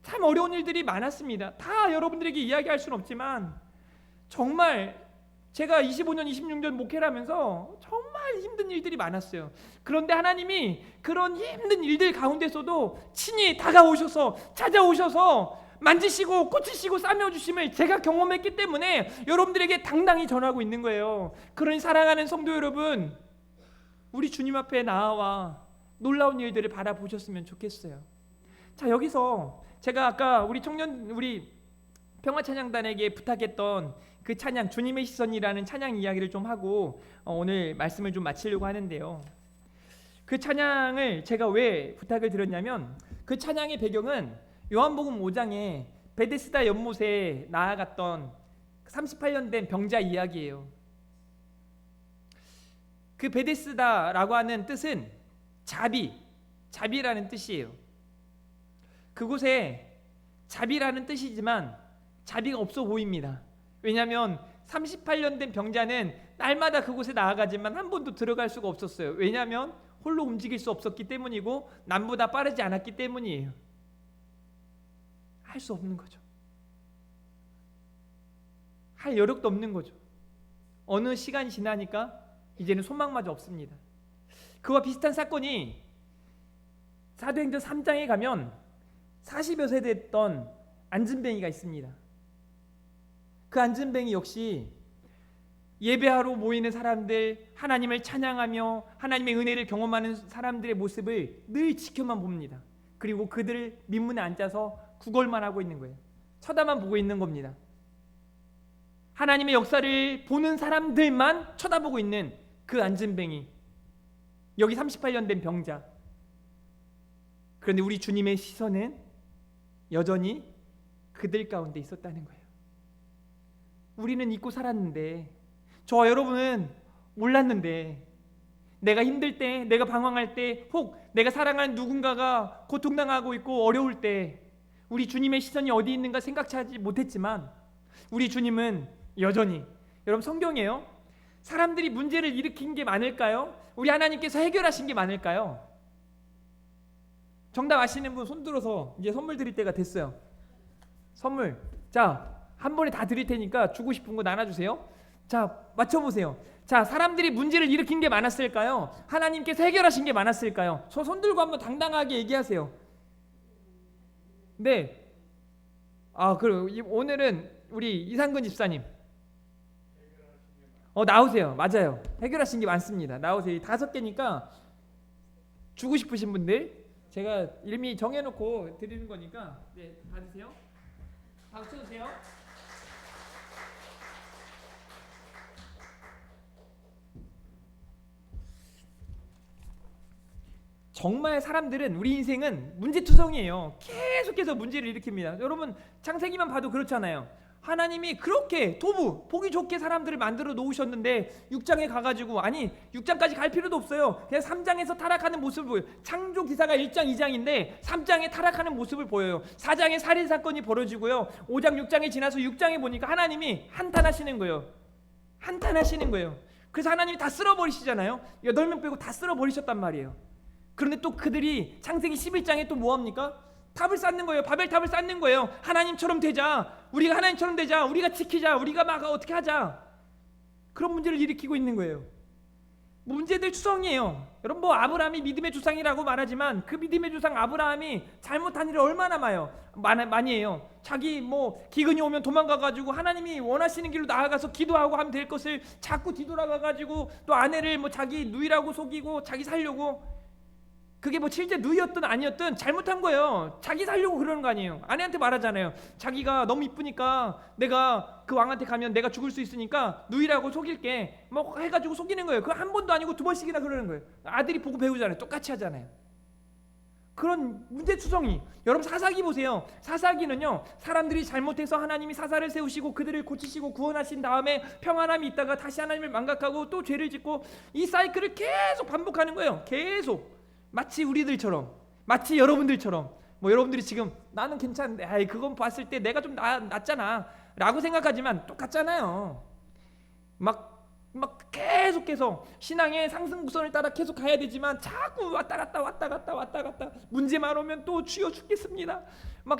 참 어려운 일들이 많았습니다. 다 여러분들에게 이야기할 수는 없지만 정말 제가 25년, 26년 목회를 하면서 정말 힘든 일들이 많았어요. 그런데 하나님이 그런 힘든 일들 가운데서도 친히 다가오셔서 찾아오셔서 만지시고 고치시고 싸매주심을 제가 경험했기 때문에 여러분들에게 당당히 전하고 있는 거예요. 그러니 사랑하는 성도 여러분, 우리 주님 앞에 나와 놀라운 일들을 바라보셨으면 좋겠어요. 자, 여기서 제가 아까 우리 평화찬양단에게 부탁했던 그 찬양, 주님의 시선이라는 찬양 이야기를 좀 하고 오늘 말씀을 좀 마치려고 하는데요. 그 찬양을 제가 왜 부탁을 드렸냐면, 그 찬양의 배경은 요한복음 5장에 베데스다 연못에 나아갔던 38년 된 병자 이야기예요. 그 베데스다라고 하는 뜻은 자비라는 뜻이에요. 그곳에 자비라는 뜻이지만 자비가 없어 보입니다. 왜냐하면 38년 된 병자는 날마다 그곳에 나아가지만 한 번도 들어갈 수가 없었어요. 왜냐하면 홀로 움직일 수 없었기 때문이고 남보다 빠르지 않았기 때문이에요. 할 수 없는 거죠. 할 여력도 없는 거죠. 어느 시간이 지나니까 이제는 소망마저 없습니다. 그와 비슷한 사건이 사도행전 3장에 가면 40여 세 됐던 안진뱅이가 있습니다. 그 안진뱅이 역시 예배하러 모이는 사람들, 하나님을 찬양하며 하나님의 은혜를 경험하는 사람들의 모습을 늘 지켜만 봅니다. 그리고 그들을 민문에 앉아서 구걸만 하고 있는 거예요. 쳐다만 보고 있는 겁니다. 하나님의 역사를 보는 사람들만 쳐다보고 있는 그 안진뱅이, 여기 38년 된 병자. 그런데 우리 주님의 시선은 여전히 그들 가운데 있었다는 거예요. 우리는 잊고 살았는데, 저와 여러분은 몰랐는데, 내가 힘들 때, 내가 방황할 때, 혹 내가 사랑하는 누군가가 고통당하고 있고 어려울 때 우리 주님의 시선이 어디 있는가 생각하지 못했지만, 우리 주님은 여전히, 여러분 성경이에요. 사람들이 문제를 일으킨 게 많을까요? 우리 하나님께서 해결하신 게 많을까요? 정답 아시는 분 손 들어서 이제 선물 드릴 때가 됐어요. 선물. 자, 한 번에 다 드릴 테니까 주고 싶은 거 나눠주세요. 자, 맞춰보세요. 자, 사람들이 문제를 일으킨 게 많았을까요? 하나님께서 해결하신 게 많았을까요? 손 들고 한번 당당하게 얘기하세요. 네. 그럼 오늘은 우리 이상근 집사님. 나오세요. 맞아요. 해결하신 게 많습니다. 나오세요. 5개니까 주고 싶으신 분들 제가 이미 정해놓고 드리는 거니까 네, 받으세요. 박수 쳐주세요. 정말 사람들은, 우리 인생은 문제투성이에요. 계속해서 문제를 일으킵니다. 여러분 창세기만 봐도 그렇잖아요. 하나님이 그렇게 보기 좋게 사람들을 만들어 놓으셨는데 6장에 가가지고, 아니 6장까지 갈 필요도 없어요. 그냥 3장에서 타락하는 모습을 보여요. 창조기사가 1장 2장인데 3장에 타락하는 모습을 보여요. 4장에 살인사건이 벌어지고요. 5장 6장에 지나서 6장에 보니까 하나님이 한탄하시는 거예요. 그래서 하나님이 다 쓸어버리시잖아요. 8명 빼고 다 쓸어버리셨단 말이에요. 그런데 또 그들이 창세기 11장에 또 뭐합니까? 탑을 쌓는 거예요. 바벨탑을 쌓는 거예요. 하나님처럼 되자, 우리가 하나님처럼 되자, 우리가 지키자, 우리가 막 어떻게 하자, 그런 문제를 일으키고 있는 거예요. 문제들 투성이에요. 여러분 아브라함이 믿음의 주상이라고 말하지만 그 믿음의 주상 아브라함이 잘못한 일을 얼마나 많이 해요. 자기 기근이 오면 도망가가지고 하나님이 원하시는 길로 나아가서 기도하고 하면 될 것을 자꾸 뒤돌아가가지고 또 아내를 자기 누이라고 속이고 자기 살려고, 그게 실제 누이였든 아니었든 잘못한 거예요. 자기 살려고 그러는 거 아니에요. 아내한테 말하잖아요. 자기가 너무 이쁘니까 내가 그 왕한테 가면 내가 죽을 수 있으니까 누이라고 속일게 해가지고 속이는 거예요. 그거 한 번도 아니고 2번씩이나 그러는 거예요. 아들이 보고 배우잖아요. 똑같이 하잖아요. 그런 문제투성이. 여러분 사사기 보세요. 사사기는요, 사람들이 잘못해서 하나님이 사사를 세우시고 그들을 고치시고 구원하신 다음에 평안함이 있다가 다시 하나님을 망각하고 또 죄를 짓고, 이 사이클을 계속 반복하는 거예요. 계속. 마치 우리들처럼, 마치 여러분들처럼, 여러분들이 지금 나는 괜찮은데 그건 봤을 때 내가 좀 낫잖아 라고 생각하지만 똑같잖아요. 막 계속해서 신앙의 상승구선을 따라 계속 가야 되지만 자꾸 왔다 갔다 문제만 오면 또 주여 죽겠습니다,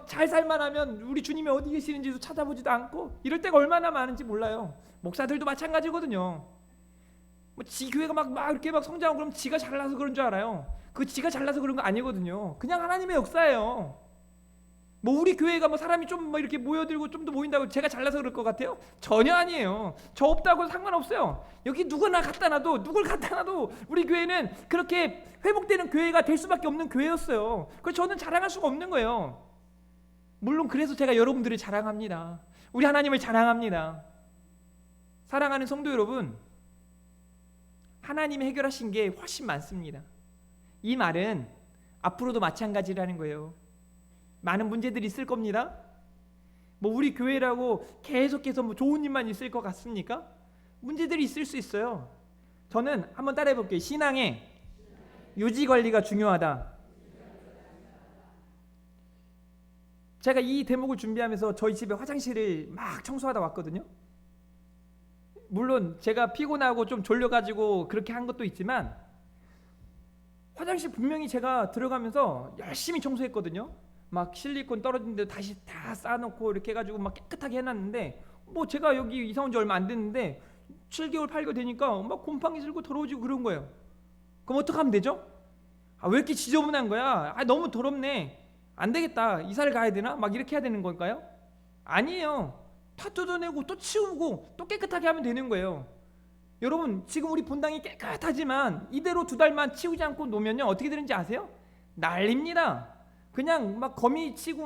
잘 살만 하면 우리 주님이 어디 계시는지도 찾아보지도 않고, 이럴 때가 얼마나 많은지 몰라요. 목사들도 마찬가지거든요. 지 교회가 이렇게 성장하고 그러면 지가 잘나서 그런 줄 알아요. 그 지가 잘나서 그런 거 아니거든요. 그냥 하나님의 역사예요. 우리 교회가 사람이 좀 이렇게 모여들고 좀 더 모인다고 제가 잘나서 그럴 것 같아요? 전혀 아니에요. 저 없다고 상관없어요. 여기 누구나 갖다 놔도 우리 교회는 그렇게 회복되는 교회가 될 수밖에 없는 교회였어요. 그래서 저는 자랑할 수가 없는 거예요. 물론 그래서 제가 여러분들을 자랑합니다. 우리 하나님을 자랑합니다. 사랑하는 성도 여러분, 하나님이 해결하신 게 훨씬 많습니다. 이 말은 앞으로도 마찬가지라는 거예요. 많은 문제들이 있을 겁니다. 우리 교회라고 계속해서 좋은 일만 있을 것 같습니까? 문제들이 있을 수 있어요. 저는 한번 따라해 볼게요. 신앙의 유지관리가 중요하다. 제가 이 대목을 준비하면서 저희 집에 화장실을 막 청소하다 왔거든요. 물론 제가 피곤하고 좀 졸려가지고 그렇게 한 것도 있지만, 화장실 분명히 제가 들어가면서 열심히 청소했거든요. 실리콘 떨어진 데 다시 다 쌓아놓고 이렇게 해가지고 깨끗하게 해놨는데, 제가 여기 이사 온 지 얼마 안 됐는데 7개월 8개월 되니까 곰팡이 들고 더러워지고 그런 거예요. 그럼 어떻게 하면 되죠? 왜 이렇게 지저분한 거야? 너무 더럽네. 안 되겠다. 이사를 가야 되나? 이렇게 해야 되는 걸까요? 아니에요. 다 뜯어내고 또 치우고 또 깨끗하게 하면 되는 거예요. 여러분 지금 우리 본당이 깨끗하지만 이대로 2달만 치우지 않고 놓으면요 어떻게 되는지 아세요? 난립니다. 그냥 거미 치고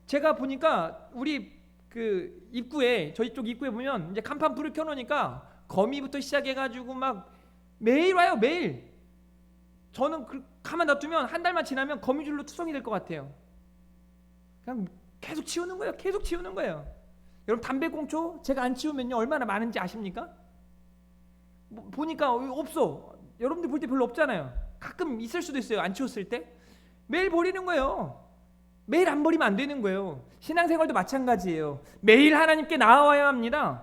제가 보니까 우리 그 입구에, 저희 쪽 입구에 보면 이제 간판 불을 켜놓으니까 거미부터 시작해가지고 매일 와요. 매일. 저는 가만 놔두면 한 달만 지나면 거미줄로 투성이 될 것 같아요. 그냥 계속 치우는 거예요. 계속 치우는 거예요. 여러분 담배꽁초 제가 안 치우면요 얼마나 많은지 아십니까? 보니까 없어. 여러분들 볼 때 별로 없잖아요. 가끔 있을 수도 있어요. 안 치웠을 때. 매일 버리는 거예요. 매일 안 버리면 안 되는 거예요. 신앙생활도 마찬가지예요. 매일 하나님께 나아와야 합니다.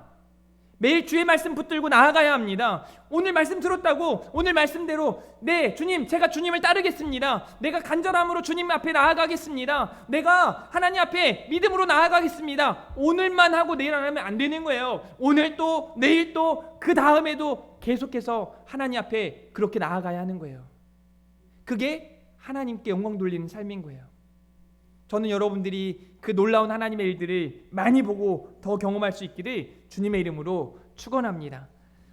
매일 주의 말씀 붙들고 나아가야 합니다. 오늘 말씀 들었다고 오늘 말씀대로 네 주님 제가 주님을 따르겠습니다. 내가 간절함으로 주님 앞에 나아가겠습니다. 내가 하나님 앞에 믿음으로 나아가겠습니다. 오늘만 하고 내일 안 하면 안 되는 거예요. 오늘 또 내일 또 그 다음에도 계속해서 하나님 앞에 그렇게 나아가야 하는 거예요. 그게 하나님께 영광 돌리는 삶인 거예요. 저는 여러분들이 그 놀라운 하나님의 일들을 많이 보고 더 경험할 수 있기를 주님의 이름으로 축원합니다.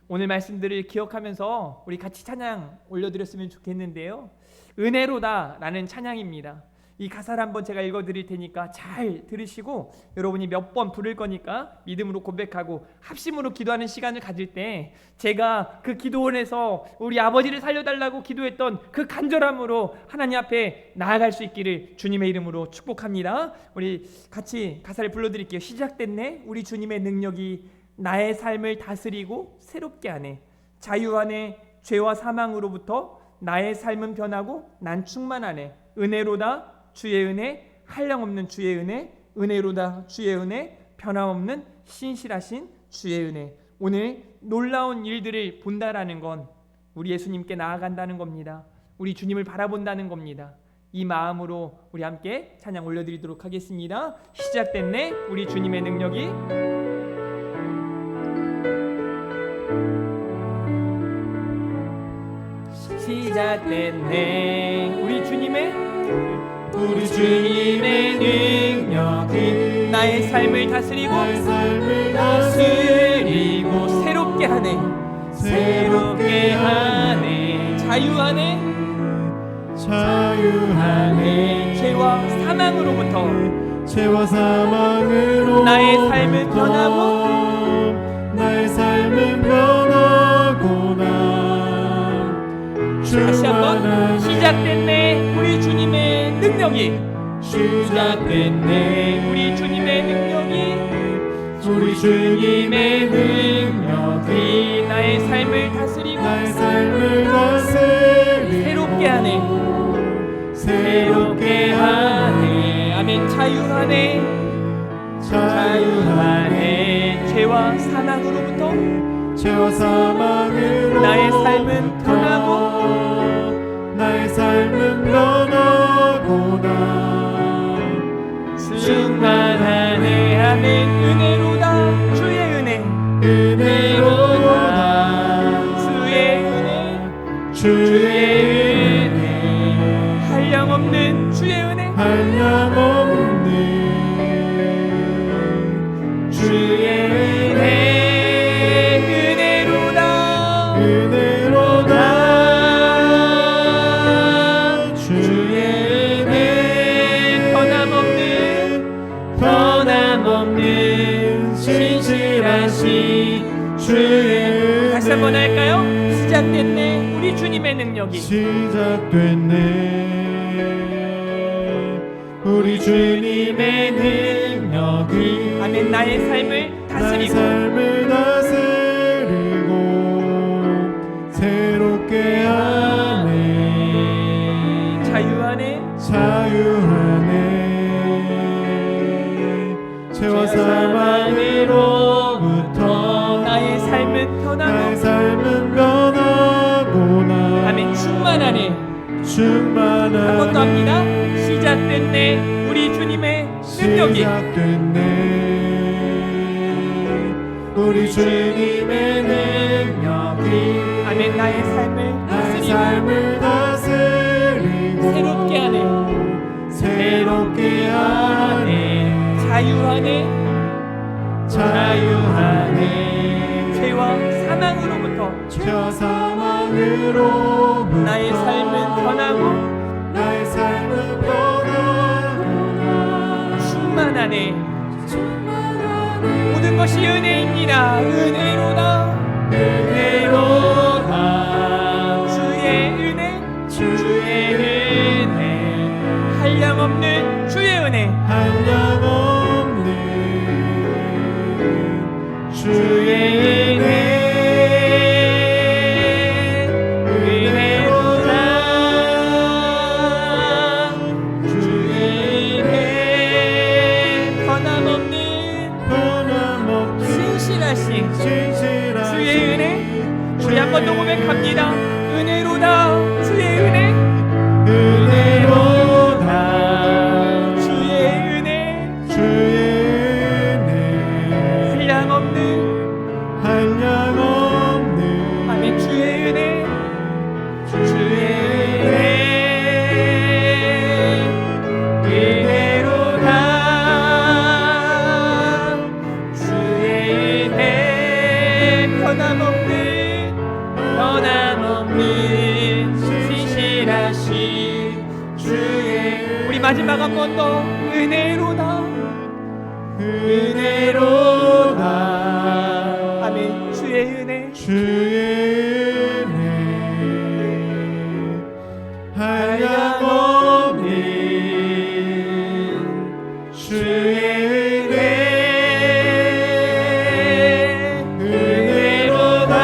오늘 말씀들을 기억하면서 우리 같이 찬양 올려드렸으면 좋겠는데요. 은혜로다라는 찬양입니다. 이 가사를 한번 제가 읽어드릴 테니까 잘 들으시고 여러분이 몇 번 부를 거니까 믿음으로 고백하고 합심으로 기도하는 시간을 가질 때 제가 그 기도원에서 우리 아버지를 살려달라고 기도했던 그 간절함으로 하나님 앞에 나아갈 수 있기를 주님의 이름으로 축복합니다. 우리 같이 가사를 불러드릴게요. 시작됐네 우리 주님의 능력이 나의 삶을 다스리고 새롭게 하네. 자유하네 죄와 사망으로부터 나의 삶은 변하고 난 충만하네. 은혜로다 주의 은혜 한량없는 주의 은혜 은혜로다 주의 은혜 변함없는 신실하신 주의 은혜. 오늘 놀라운 일들을 본다라는 건 우리 예수님께 나아간다는 겁니다. 우리 주님을 바라본다는 겁니다. 이 마음으로 우리 함께 찬양 올려드리도록 하겠습니다. 시작됐네 우리 주님의 능력이 시작됐네 우리 주님의 능력이 나의 삶을 다스리고 새롭게 하네 자유하네 죄와 사망으로부터 나의 삶은 변하고 다시 한번 시작됐네 우리 주님의 능력이 나의 삶을 다스리고 새롭게 하네 아멘. 자유하네 죄와 사망으로부터 나의 삶은 변하고 충만하네 아멘. 은혜로다 주의 은혜 한량없는 주의 은혜 변함없는 신실하신 주의 다시 한번 할까요? 시작됐네 우리 주님의 능력이 아멘. 나의 삶을 다스리고 새롭게 하네 자유하네 죄와 사망으로부터 나의 삶은 변하구나 아멘. 충만하네 한 번 더 합니다. 시작됐네 우리 주님의 능력이 우리 주님의 능력이 아멘. 나의 삶을 다스리고 새롭게 하네 자유하네 죄와 사망으로부터 나의 삶은 변하고 충만하네 모든 것이 은혜입니다. 은혜로다 주의 은혜 한 번 더 고백합니다. 은혜로다 주의 은혜, 은혜로다 주의 은혜, 주의 은혜 한량없는 한량없는 아멘. 주의 은혜, 주의 은혜, 은혜로다 주의 은혜, 변함없는 신실하신 주의. 우리 마지막 한 번 더. 은혜로다 은혜로다 아멘. 주의 은혜, 주의 은혜 한량없는 주의 은혜 은혜로다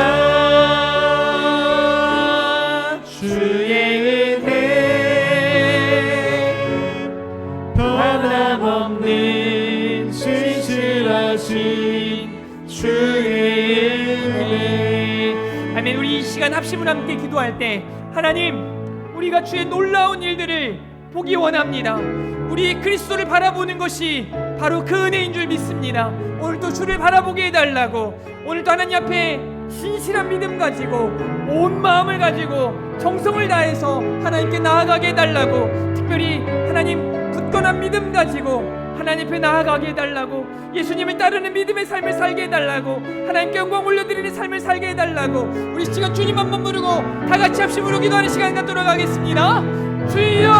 주의 은혜 변함없는 신실하신 주의 은혜. 아멘. 우리 이 시간 합심을 함께 기도할 때 하나님, 우리가 주의 놀라운 일들을 보기 원합니다. 우리 그리스도를 바라보는 것이 바로 그 은혜인 줄 믿습니다. 오늘도 주를 바라보게 해달라고, 오늘도 하나님 앞에 신실한 믿음 가지고 온 마음을 가지고 정성을 다해서 하나님께 나아가게 해달라고, 특별히 하나님 굳건한 믿음 가지고 하나님 앞에 나아가게 해달라고, 예수님을 따르는 믿음의 삶을 살게 해달라고, 하나님께 영광 올려드리는 삶을 살게 해달라고, 우리 시간 주님 한번 부르고 다 같이 합심으로 기도하는 시간 갖도록 하겠습니다. 주여!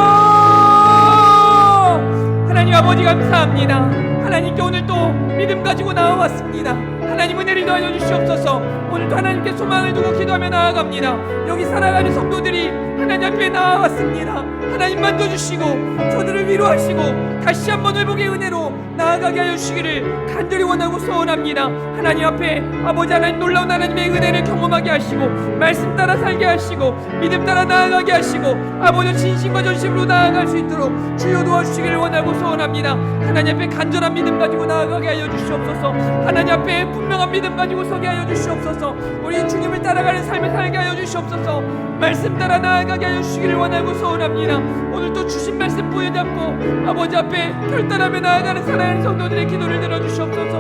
하나님 아버지 감사합니다. 하나님께 오늘 또 믿음 가지고 나와왔습니다. 하나님 은혜를 더하여 주시옵소서. 오늘도 하나님께 소망을 두고 기도하며 나아갑니다. 여기 살아가는 성도들이 하나님 앞에 나와왔습니다. 하나님 만져주시고 저들을 위로하시고 다시 한번 회복의 은혜로 나아가게 하여 주시기를 간절히 원하고 소원합니다. 하나님 앞에 아버지 하나님 놀라운 하나님의 은혜를 경험하게 하시고 말씀 따라 살게 하시고 믿음 따라 나아가게 하시고 아버지 진심과 전심으로 나아갈 수 있도록 주여 도와주시기를 원하고 소원합니다. 하나님 앞에 간절한 믿음 가지고 나아가게 하여 주시옵소서. 하나님 앞에 분명한 믿음 가지고 서게 하여 주시옵소서. 우리 주님을 따라가는 삶을 살게 하여 주시옵소서. 말씀 따라 나아가게 하여 주시기를 원하고 소원합니다. 오늘 또 주신 말씀 부여잡고 아버지 앞에 결단하며 나아가는 사랑하는 성도들의 기도를 들어주시옵소서.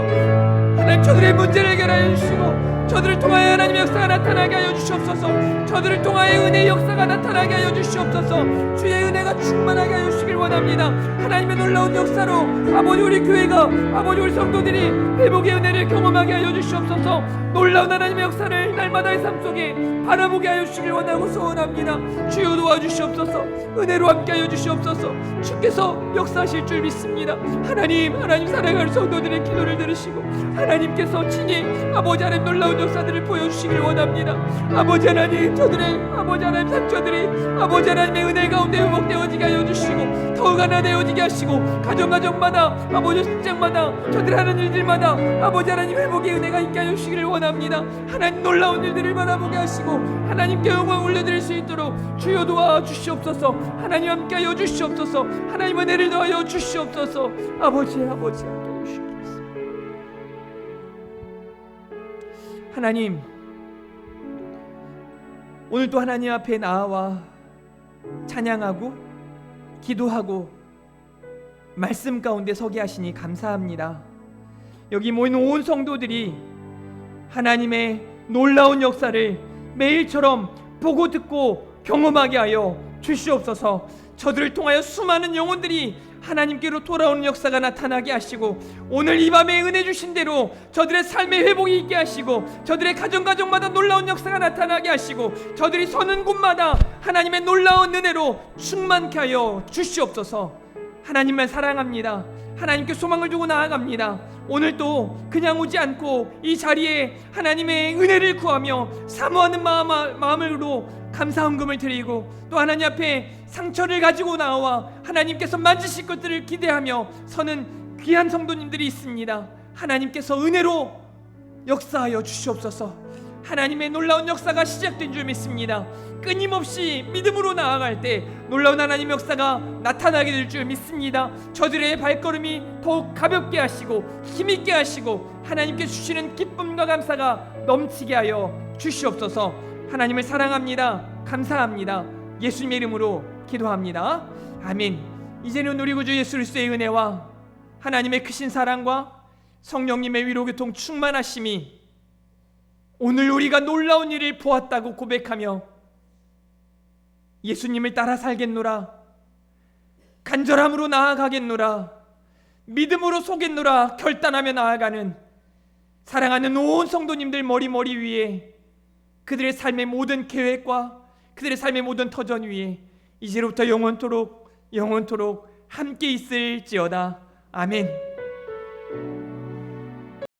하나님 저들의 문제를 해결하여 주시고 저들을 통하여 하나님의 역사가 나타나게 하여 주시옵소서. 저들을 통하여 은혜의 역사가 나타나게 하여 주시옵소서. 주의 은혜가 충만하게 하여 주시길 원합니다. 하나님의 놀라운 역사로 아버지 우리 교회가 아버지 우리 성도들이 회복의 은혜를 경험하게 하여 주시옵소서. 놀라운 하나님의 역사를 날마다의 삶 속에 바라보게 하여 주시길 원하고 소원합니다. 주여 도와주시옵소서. 은혜로 함께 하여 주시옵소서. 주께서 역사하실 줄 믿습니다. 하나님 사랑하는 성도들의 기도를 들으시고 하나님께서 친히 아버지 하나님 놀라운 역사들을 보여주시길 원합니다. 아버지 하나님 저들의 아버지 하나님 상처들이 아버지 하나님의 은혜 가운데 회복되어지게 하여 주시고 더욱 하나되어지게 하시고 가정마다 아버지 직장마다 저들 하는 일들마다 아버지 하나님 회복의 은혜가 있게 하여 주시기를 원합니다. 하나님 놀라운 일들을 바라보게 하시고 하나님께 영광 올려드릴 수 있도록 주여 도와주시옵소서. 하나님 함께 하여 주시옵소서. 하나님 은혜를 더하여 주시옵소서. 아버지 함께 하여 주시옵소서. 하나님 오늘 또 하나님 앞에 나와 찬양하고 기도하고 말씀 가운데 서게 하시니 감사합니다. 여기 모인 온 성도들이 하나님의 놀라운 역사를 매일처럼 보고 듣고 경험하게 하여 주시옵소서. 저들을 통하여 수많은 영혼들이 하나님께로 돌아오는 역사가 나타나게 하시고 오늘 이 밤에 은혜 주신 대로 저들의 삶의 회복이 있게 하시고 저들의 가정마다 놀라운 역사가 나타나게 하시고 저들이 서는 곳마다 하나님의 놀라운 은혜로 충만케 하여 주시옵소서. 하나님만 사랑합니다. 하나님께 소망을 두고 나아갑니다. 오늘도 그냥 오지 않고 이 자리에 하나님의 은혜를 구하며 사모하는 마음으로 감사헌금을 드리고 또 하나님 앞에 상처를 가지고 나와 하나님께서 만지실 것들을 기대하며 서는 귀한 성도님들이 있습니다. 하나님께서 은혜로 역사하여 주시옵소서. 하나님의 놀라운 역사가 시작된 줄 믿습니다. 끊임없이 믿음으로 나아갈 때 놀라운 하나님의 역사가 나타나게 될 줄 믿습니다. 저들의 발걸음이 더욱 가볍게 하시고 힘있게 하시고 하나님께 주시는 기쁨과 감사가 넘치게 하여 주시옵소서. 하나님을 사랑합니다. 감사합니다. 예수님의 이름으로 기도합니다. 아멘. 이제는 우리 구주 예수 그리스도의 은혜와 하나님의 크신 사랑과 성령님의 위로교통 충만하심이 오늘 우리가 놀라운 일을 보았다고 고백하며 예수님을 따라 살겠노라, 간절함으로 나아가겠노라, 믿음으로 서겠노라 결단하며 나아가는 사랑하는 온 성도님들 머리 위에 그들의 삶의 모든 계획과 그들의 삶의 모든 터전 위에 이제로부터 영원토록 함께 있을지어다. 아멘.